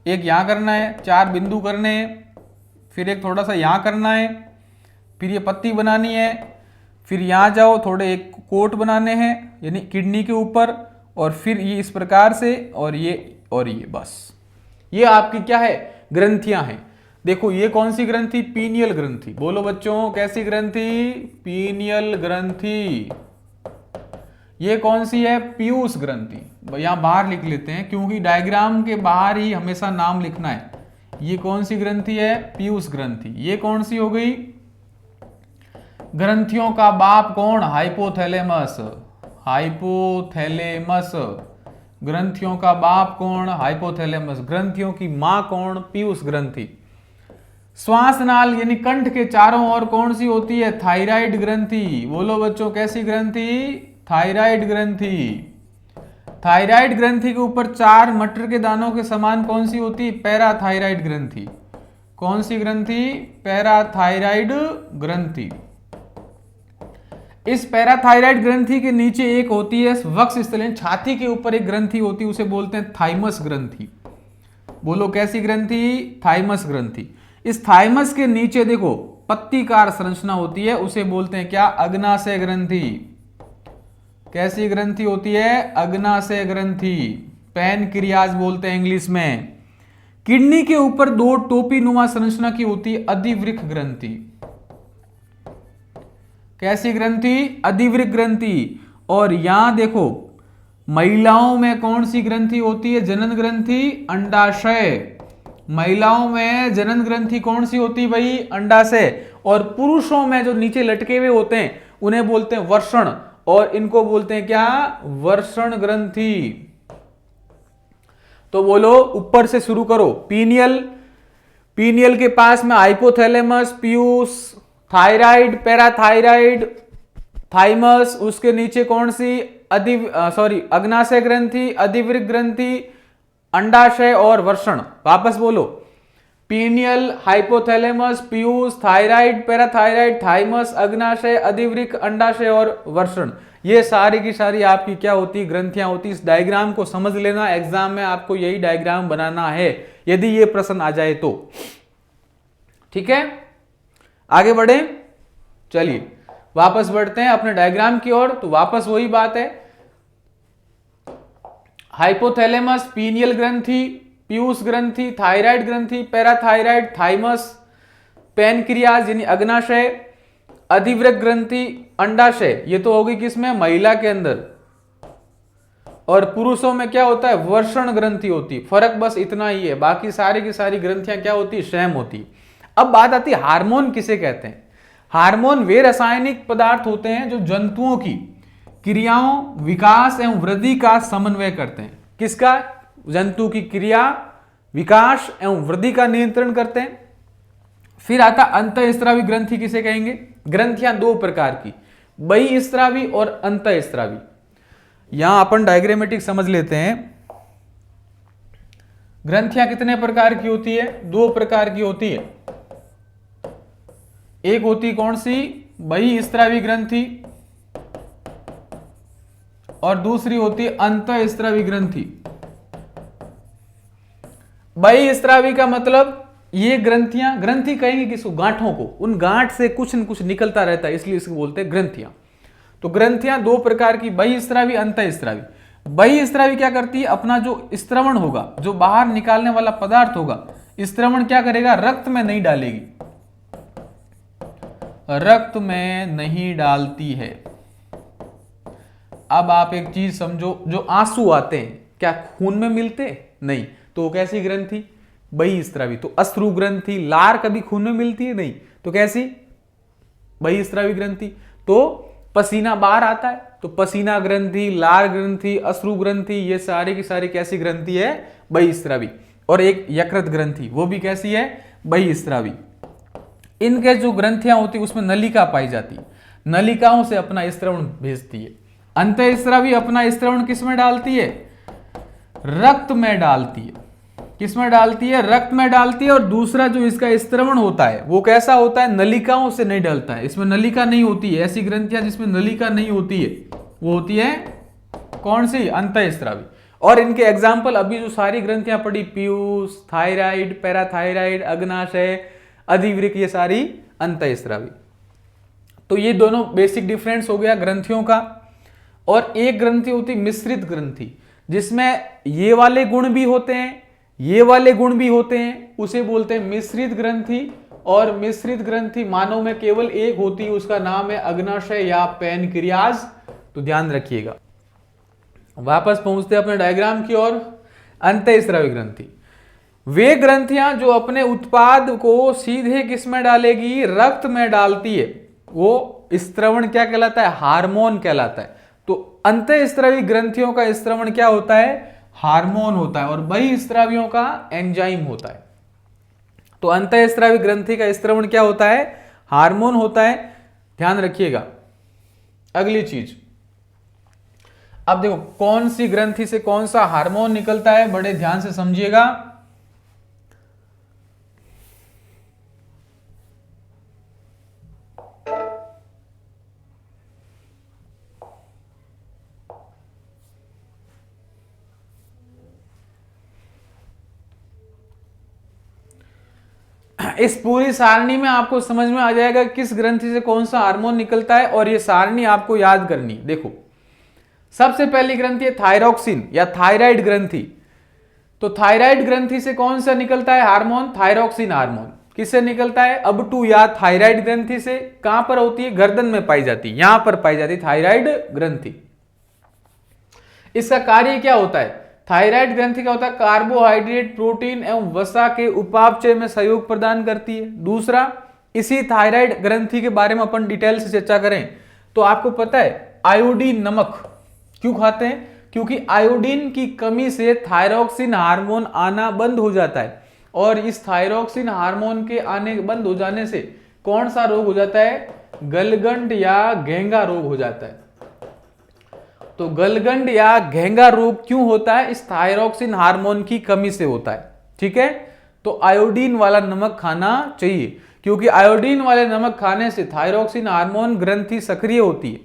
एक यहाँ करना है, 4 बिंदु करने हैं, फिर एक थोड़ा सा यहाँ करना है, फिर ये पत्ती बनानी है, फिर यहाँ जाओ, थोड़े एक कोट बनाने हैं यानी किडनी के ऊपर, और फिर ये इस प्रकार से, और ये बस। ये आपकी क्या है, ग्रंथियां हैं। देखो ये कौन सी ग्रंथि, पीनियल ग्रंथि। बोलो बच्चों कैसी ग्रंथि, पीनियल ग्रंथि। ये कौन सी है, पीयूष ग्रंथि। यहां बाहर लिख लेते हैं क्योंकि डायग्राम के बाहर ही हमेशा नाम लिखना है। ये कौन सी ग्रंथि है, पीयूष ग्रंथि। ये कौन सी हो गई, ग्रंथियों का बाप कौन, हाइपोथैलेमस। हाइपोथैलेमस, ग्रंथियों का बाप कौन, हाइपोथैलेमस। ग्रंथियों की मां कौन, पीयूष ग्रंथि। श्वास नाल यानी कंठ के चारों ओर कौन सी होती है, थायराइड ग्रंथि। बोलो बच्चों कैसी ग्रंथि, थायराइड ग्रंथि। थायराइड ग्रंथि के ऊपर 4 मटर के दानों के समान कौन सी होती है, पैराथायराइड ग्रंथि। कौन सी ग्रंथि, पैराथायराइड ग्रंथि। इस पैराथायराइड ग्रंथि के नीचे एक होती है वक्ष स्थल, छाती के ऊपर एक ग्रंथि होती है, उसे बोलते हैं थाइमस ग्रंथि। बोलो कैसी ग्रंथि, थाइमस ग्रंथि। इस थाइमस के नीचे देखो पत्तीकार संरचना होती है, उसे बोलते हैं क्या, अग्नाशय ग्रंथि। कैसी ग्रंथि होती है, अग्नाशय ग्रंथि। पैनक्रियाज बोलते हैं इंग्लिश में। किडनी के ऊपर 2 टोपी नुमा संरचना की होती है, अधिवृक्क ग्रंथि। कैसी ग्रंथि, अधिवृक्क ग्रंथि। और यहां देखो महिलाओं में कौन सी ग्रंथि होती है, जनन ग्रंथि, अंडाशय। महिलाओं में जनन ग्रंथि कौन सी होती है भाई, अंडाशय। और पुरुषों में जो नीचे लटके हुए होते हैं उन्हें बोलते हैं वर्षण, और इनको बोलते हैं क्या, वर्षण ग्रंथि। तो बोलो ऊपर से शुरू करो, पीनियल, पीनियल के पास में हाइपोथैलेमस, पीयूष, थायराइड, पैराथायराइड, थाइमस, उसके नीचे कौन सी, अग्नाशय ग्रंथि, अधिवृक्क ग्रंथि, अंडाशय और वर्षण। वापस बोलो, पीनियल, हाइपोथैलेमस, पीयूष, थायराइड, पैराथायराइड, थाइमस, अग्नाशय, अधिवृक्क, अंडाशय और वर्षण। ये सारी की सारी आपकी क्या होती, ग्रंथियां होती। इस डायग्राम को समझ लेना, एग्जाम में आपको यही डायग्राम बनाना है यदि ये प्रश्न आ जाए तो। ठीक है, आगे बढ़े, चलिए वापस बढ़ते हैं अपने डायग्राम की ओर। तो वापस वही बात है, हाइपोथैलेमस, पीनियल ग्रंथि, पीयूष ग्रंथि, थायराइड ग्रंथि, पैराथायराइड, थाइमस, पैनक्रियाज यानी अग्नाशय, अधिवृक्क ग्रंथि, अंडाशय। ये तो होगी किसमें, महिला के अंदर। और पुरुषों में क्या होता है, वर्षण ग्रंथि होती है। फर्क बस इतना ही है, बाकी सारी की सारी ग्रंथियां क्या होती है, सेम होती है। अब बात आती है हार्मोन किसे कहते हैं। हार्मोन वे रासायनिक पदार्थ होते हैं जो जंतुओं की क्रियाओं, विकास एवं वृद्धि का समन्वय करते हैं। किसका, जंतु की क्रिया, विकास एवं वृद्धि का नियंत्रण करते हैं। फिर आता अंतःस्रावी ग्रंथि किसे कहेंगे। ग्रंथियां 2 प्रकार की, बहिःस्रावी और अंतःस्रावी। यहां अपन डायग्रामेटिक समझ लेते हैं। ग्रंथियां कितने प्रकार की होती है, 2 प्रकार की होती है। एक होती कौन सी, बहिःस्रावी ग्रंथि, और दूसरी होती है अंतःस्रावी ग्रंथि। बहिःस्रावी का मतलब ये ग्रंथियां, ग्रंथि कहेंगे किसको, गांठों को, उन गांठ से कुछ न कुछ निकलता रहता है इसलिए इसको बोलते हैं ग्रंथियां। तो ग्रंथियां 2 प्रकार की, बहिःस्रावी, अंतःस्रावी। बहिःस्रावी क्या करती है, अपना जो स्त्रवण होगा, जो बाहर निकालने वाला पदार्थ होगा, स्त्रवण क्या करेगा, रक्त में नहीं डालेगी, रक्त में नहीं डालती है। अब आप एक चीज समझो, जो आंसू आते हैं क्या खून में मिलते, नहीं, तो कैसी ग्रंथि, बहिःस्रावी। तो अश्रु ग्रंथि, लार कभी खून में मिलती है, नहीं, तो कैसी, बहिःस्रावी ग्रंथि। तो पसीना बाहर आता है तो पसीना ग्रंथि, लार ग्रंथि, अश्रु ग्रंथि, ये सारी की सारी कैसी ग्रंथि है, बहिःस्रावी। और एक यकृत ग्रंथि, वो भी कैसी है, बहिःस्रावी। इनके जो ग्रंथियां होती है उसमें नलिका पाई जाती है, नलिकाओं से अपना स्त्रवण भेजती है। अंतःस्रावी अपना स्त्रवण किसमें डालती है, रक्त में डालती है। किसमें डालती है, रक्त में डालती है। और दूसरा जो इसका स्त्रवण होता है वो कैसा होता है, नलिकाओं से नहीं डलता है, इसमें नलिका नहीं होती है। ऐसी ग्रंथियां जिसमें नलिका नहीं होती है वो होती है कौन सी, अंतःस्रावी। और इनके एग्जाम्पल अभी जो सारी ग्रंथियां पढ़ी, पीयूष, थायराइड, पैराथायराइड, अग्नाशय, अधिवृक्क, ये सारी अंतःस्रावी। तो ये दोनों बेसिक डिफरेंस हो गया ग्रंथियों का। और एक ग्रंथि होती मिश्रित ग्रंथि, जिसमें ये वाले गुण भी होते हैं, ये वाले गुण भी होते हैं, उसे बोलते हैं मिश्रित ग्रंथि। और मिश्रित ग्रंथि मानव में केवल एक होती है, उसका नाम है अग्नाशय या पैनक्रियाज। तो ध्यान रखिएगा। वापस पहुंचते हैं अपने डायग्राम की ओर। अंतःस्रावी ग्रंथि वे ग्रंथियां जो अपने उत्पाद को सीधे किस में डालेगी, रक्त में डालती है, वो स्त्रवण क्या कहलाता है, हार्मोन कहलाता है। तो अंतःस्रावी ग्रंथियों का स्त्रवण क्या होता है, हार्मोन होता है, और बहिःस्रावियों का एंजाइम होता है। तो अंतःस्रावी ग्रंथि का स्त्रवण क्या होता है, हार्मोन होता है। ध्यान रखिएगा। अगली चीज, अब देखो कौन सी ग्रंथि से कौन सा हार्मोन निकलता है, बड़े ध्यान से समझिएगा। इस पूरी सारणी में आपको समझ में आ जाएगा किस ग्रंथि से कौन सा हार्मोन निकलता है, और ये सारणी आपको याद करनी। देखो सबसे पहली ग्रंथि है थायरॉक्सिन या थायराइड ग्रंथि। तो थायराइड ग्रंथि से कौन सा निकलता है हार्मोन, थायरॉक्सिन हार्मोन। किससे निकलता है, अब टू या थायराइड ग्रंथि से। कहां पर होती है, गर्दन में पाई जाती है, यहां पर पाई जाती है थायराइड ग्रंथि। इसका कार्य क्या होता है, थायराइड ग्रंथि क्या होता है, कार्बोहाइड्रेट, प्रोटीन एवं वसा के उपापचय में सहयोग प्रदान करती है। दूसरा, इसी थायराइड ग्रंथि के बारे में अपन डिटेल से चर्चा करें तो आपको पता है आयोडीन नमक क्यों खाते हैं, क्योंकि आयोडीन की कमी से थायरॉक्सिन हार्मोन आना बंद हो जाता है, और इस थायरॉक्सिन हार्मोन के आने बंद हो जाने से कौन सा रोग हो जाता है, गलगंड या घेंगा रोग हो जाता है। तो गलगंड या घेंगा रोग क्यों होता है, इस थायरॉक्सिन हार्मोन की कमी से होता है। ठीक है, तो आयोडीन वाला नमक खाना चाहिए, क्योंकि आयोडीन वाले नमक खाने से थायरॉक्सिन हार्मोन ग्रंथि सक्रिय होती है।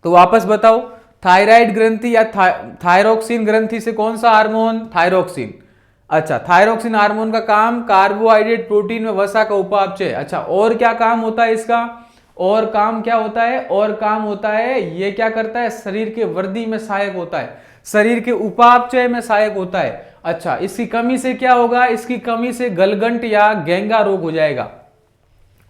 तो वापस बताओ, थायराइड ग्रंथि या थायरॉक्सिन ग्रंथि से कौन सा हार्मोन, थायरॉक्सिन। अच्छा, थायरॉक्सिन हार्मोन का काम कार्बोहाइड्रेट, प्रोटीन में वसा का उपापचय। अच्छा, और क्या काम होता है इसका, और काम क्या होता है, और काम होता है ये क्या करता है, शरीर के वृद्धि में सहायक होता है, शरीर के उपापचय में सहायक होता है। अच्छा, इसकी कमी से क्या होगा, इसकी कमी से गलगंट या घेंगा रोग हो जाएगा।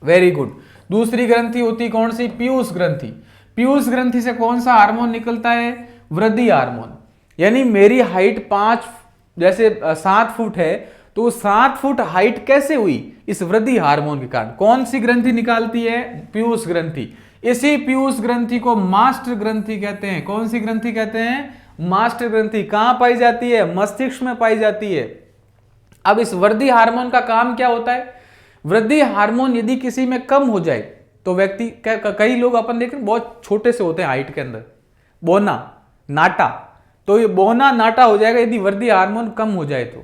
Very good. दूसरी ग्रंथि होती कौन सी, पीयूष ग्रंथि। पीयूष ग्रंथि से कौन सा हार्मोन निकलता है, वृद्धि हार्मोन। यानी मेरी हाइट 5 जैसे 7 फुट है, तो 7 फुट हाइट कैसे हुई, इस वृद्धि हार्मोन के कारण। कौन सी ग्रंथि निकालती है, पीयूष ग्रंथि। इसी पीयूष ग्रंथि को मास्टर ग्रंथि कहते हैं। कौन सी ग्रंथि कहते हैं, मास्टर ग्रंथि। कहां पाई जाती है, मस्तिष्क में पाई जाती है। अब इस वृद्धि हार्मोन का काम क्या होता है, वृद्धि हार्मोन यदि किसी में कम हो जाए तो व्यक्ति, कई लोग अपन देखें बहुत छोटे से होते हैं हाइट के अंदर, बोना नाटा, तो ये बोना नाटा हो जाएगा यदि वृद्धि हार्मोन कम हो जाए तो।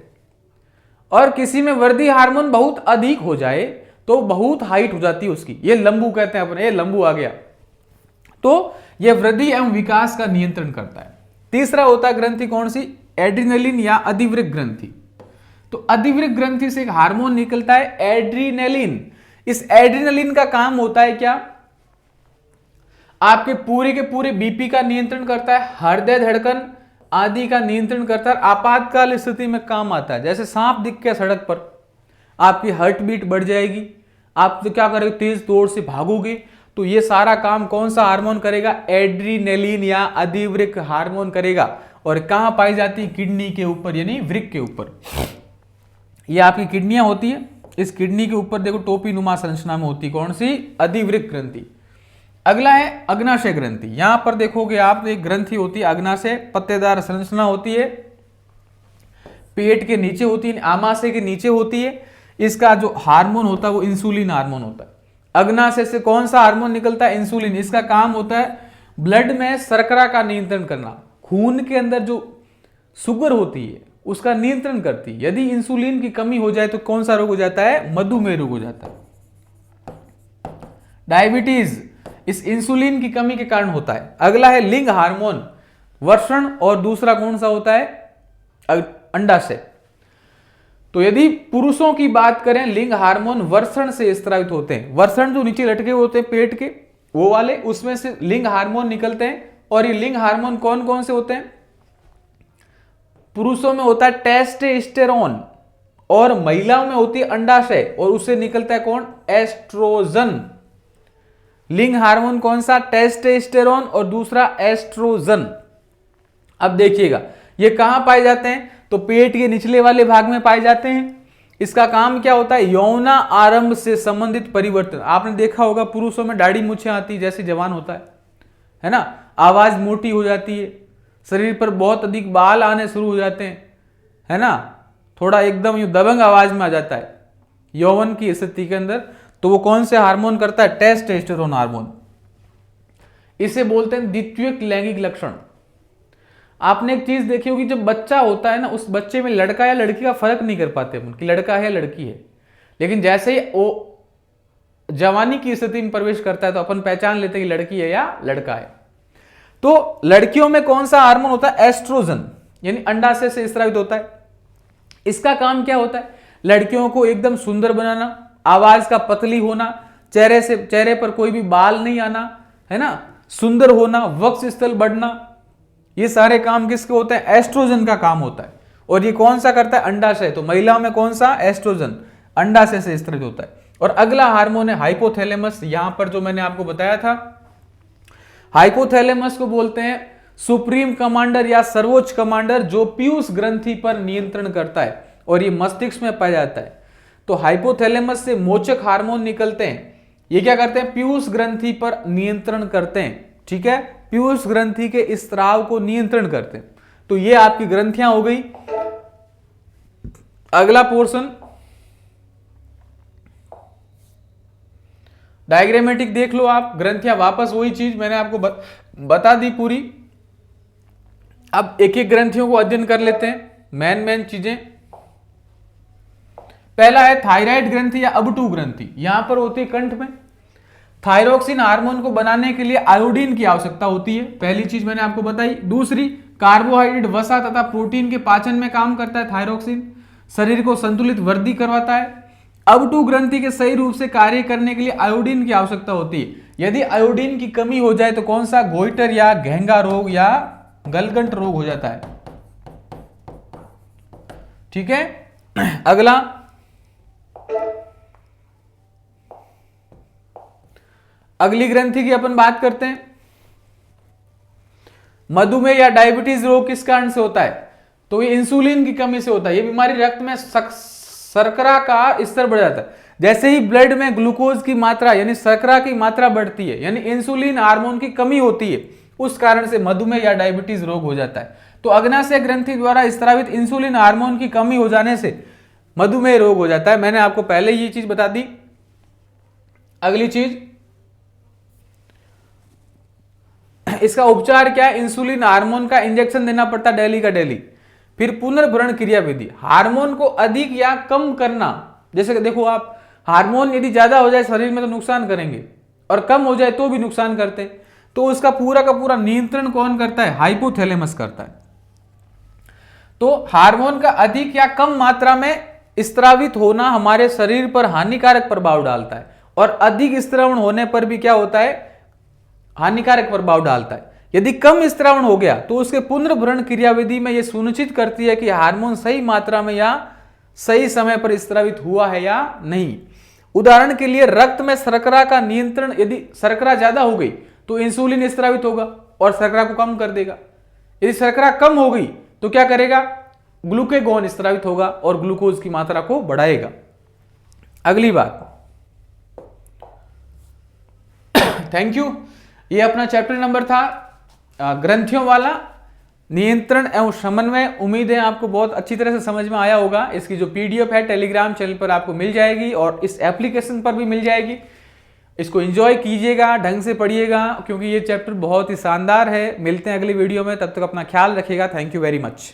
और किसी में वृद्धि हार्मोन बहुत अधिक हो जाए तो बहुत हाइट हो जाती है उसकी, ये लंबू कहते हैं अपन, ये लंबू आ गया। तो ये वृद्धि एवं विकास का नियंत्रण करता है। तीसरा होता है ग्रंथि कौन सी, एड्रिनलिन या अधिवृक्क ग्रंथि। तो अधिवृक्क ग्रंथि से एक हार्मोन निकलता है एड्रिनलिन। इस एड्रिनलिन का काम होता है क्या, आपके पूरे के पूरे बीपी का नियंत्रण करता है, हृदय धड़कन आदि का नियंत्रण करता है, आपातकाल स्थिति में काम आता है। जैसे सांप दिख गया सड़क पर, आपकी हार्ट बीट बढ़ जाएगी, आप तो क्या करोगे, तेज दौड़ से भागोगे। तो ये सारा काम कौन सा हार्मोन करेगा, एड्रिनलिन या अधिवृक्क हार्मोन करेगा। और कहां पाई जाती है, किडनी के ऊपर, यानी वृक्क के ऊपर। ये आपकी किडनियां होती है, इस किडनी के ऊपर देखो टोपी नुमा संरचना में होती, कौन सी, अधिवृक्क ग्रंथि। अगला है अग्नाशय ग्रंथि। यहां पर देखोगे आप, एक ग्रंथि होती है अग्नाशय, पत्तेदार संरचना होती है, पेट के नीचे होती है, आमाशय के नीचे होती है। इसका जो हार्मोन होता है वो इंसुलिन हार्मोन होता है। अग्नाशय से कौन सा हार्मोन निकलता है, इंसुलिन। इसका काम होता है ब्लड में शर्करा का नियंत्रण करना, खून के अंदर जो शुगर होती है उसका नियंत्रण करती है। यदि इंसुलिन की कमी हो जाए तो कौन सा रोग हो जाता है, मधुमेह रोग हो जाता है, डायबिटीज, इस इंसुलिन की कमी के कारण होता है। अगला है लिंग हार्मोन, वर्षण और दूसरा कौन सा होता है, अंडाशय। तो यदि पुरुषों की बात करें, लिंग हार्मोन वर्षण से स्रावित होते हैं। वर्षण जो नीचे लटके होते हैं पेट के, वो वाले, उसमें से लिंग हार्मोन निकलते हैं। और ये लिंग हार्मोन कौन कौन से होते हैं? पुरुषों में होता है टेस्टोस्टेरोन और महिलाओं में होती है अंडाशय, और उससे निकलता है कौन? एस्ट्रोजन। लिंग हार्मोन कौन सा? टेस्टोस्टेरोन और दूसरा एस्ट्रोजन। अब देखिएगा ये कहां पाए जाते हैं? तो पेट के निचले वाले भाग में पाए जाते हैं। इसका काम क्या होता है? यौना आरंभ से संबंधित परिवर्तन। आपने देखा होगा पुरुषों में दाढ़ी मूछें आती जैसे जवान होता है ना, आवाज मोटी हो जाती है, शरीर पर बहुत अधिक बाल आने शुरू हो जाते हैं, है ना, थोड़ा एकदम यूं दबंग आवाज में आ जाता है यौवन की स्थिति के अंदर। तो वो कौन से हार्मोन करता है? Testosterone hormone. इसे बोलते हैं द्वितीयक लैंगिक लक्षण। आपने एक चीज देखी होगी, जब बच्चा होता है ना, उस बच्चे में लड़का या लड़की का फर्क नहीं कर पाते हम कि लड़का है या लड़की है। लेकिन जैसे ही वो जवानी की स्थिति में प्रवेश करता है तो अपन पहचान लेते हैं कि लड़की है या लड़का है। तो लड़कियों में कौन सा हार्मोन होता है? एस्ट्रोजन, यानी अंडाशय से स्रावित होता है। इसका काम क्या होता है? लड़कियों को एकदम सुंदर बनाना, आवाज का पतली होना, चेहरे पर कोई भी बाल नहीं आना, है ना, सुंदर होना, वक्ष स्थल बढ़ना, ये सारे काम किसके होते हैं? एस्ट्रोजन का काम होता है। और ये कौन सा करता है? अंडाशय। तो महिलाओं में कौन सा? एस्ट्रोजन, अंडाशय से स्रावित होता है। और अगला हार्मोन है हाइपोथैलेमस। यहां पर जो मैंने आपको बताया था, हाइपोथैलेमस को बोलते हैं सुप्रीम कमांडर या सर्वोच्च कमांडर, जो पीयूष ग्रंथि पर नियंत्रण करता है और ये मस्तिष्क में पाया जाता है। तो हाइपोथैलेमस से मोचक हार्मोन निकलते हैं। ये क्या करते हैं? पीयूष ग्रंथि पर नियंत्रण करते हैं। ठीक है, पीयूष ग्रंथि के स्त्राव को नियंत्रण करते हैं। तो ये आपकी ग्रंथियां हो गई। अगला पोर्शन डायग्रामेटिक देख लो आप। ग्रंथियां वापस वही चीज मैंने आपको बता दी पूरी। अब एक एक ग्रंथियों को अध्ययन कर लेते हैं, मेन चीजें। पहला है थायराइड ग्रंथि या अबटू ग्रंथि। यहां पर होती है कंठ में। थायरोक्सिन हार्मोन को बनाने के लिए आयोडीन की आवश्यकता होती है, पहली चीज मैंने आपको बताई। दूसरी, कार्बोहाइड्रेट, वसा तथा प्रोटीन के पाचन में काम करता है थायरोक्सिन, शरीर को संतुलित वृद्धि करवाता है। अबटू ग्रंथि के सही रूप से कार्य करने के लिए आयोडीन की आवश्यकता होती है। यदि आयोडीन की कमी हो जाए तो कौन सा? गोइटर या घेंगा रोग या गलगंट रोग हो जाता है। ठीक है, अगला अगली ग्रंथि की अपन बात करते हैं। मधुमेह या डायबिटीज रोग किस कारण से होता है? तो ये इंसुलिन की कमी से होता है। ये बीमारी रक्त में शर्करा का स्तर बढ़ जाता है। जैसे ही ब्लड में ग्लूकोज की मात्रा यानी शर्करा की मात्रा बढ़ती है, यानी इंसुलिन हार्मोन की कमी होती है, उस कारण से मधुमेह या डायबिटीज रोग हो जाता है। तो अग्नाशय ग्रंथि द्वारा स्रावित इंसुलिन हार्मोन की कमी हो जाने से मधुमेह रोग हो जाता है। मैंने आपको पहले ये चीज बता दी। अगली चीज, इसका उपचार क्या है? इंसुलिन हार्मोन का इंजेक्शन देना पड़ता है डेली का डेली। फिर पुनर्भरण क्रिया विधि, हार्मोन को अधिक या कम करना। जैसे देखो आप, हार्मोन यदि ज्यादा हो जाए शरीर में तो नुकसान करेंगे, और कम हो जाए तो भी नुकसान करते। तो उसका पूरा का पूरा नियंत्रण कौन करता है? हाइपोथैलेमस करता है। तो हार्मोन का अधिक या कम मात्रा में स्रावित होना हमारे शरीर पर हानिकारक प्रभाव डालता है, और अधिक स्रावण होने पर भी क्या होता है? हानिकारक प्रभाव डालता है। यदि कम स्रावण हो गया तो उसके पुनर्भरण क्रियाविधि में यह सुनिश्चित करती है कि हार्मोन सही मात्रा में या सही समय पर स्रावित हुआ है या नहीं। उदाहरण के लिए रक्त में शर्करा का नियंत्रण, यदि शर्करा ज्यादा हो गई तो इंसुलिन स्रावित होगा और शर्करा को कम कर देगा। यदि शर्करा कम हो गई तो क्या करेगा? ग्लूकेगॉन स्रावित होगा और ग्लूकोज की मात्रा को बढ़ाएगा। अगली बात, थैंक यू। ये अपना चैप्टर नंबर था ग्रंथियों वाला, नियंत्रण एवं समन्वय। उम्मीद है आपको बहुत अच्छी तरह से समझ में आया होगा। इसकी जो पीडीएफ है टेलीग्राम चैनल पर आपको मिल जाएगी और इस एप्लीकेशन पर भी मिल जाएगी। इसको एंजॉय कीजिएगा, ढंग से पढ़िएगा, क्योंकि ये चैप्टर बहुत ही शानदार है। मिलते हैं अगली वीडियो में, तब तक अपना ख्याल रखिएगा। Thank you very much.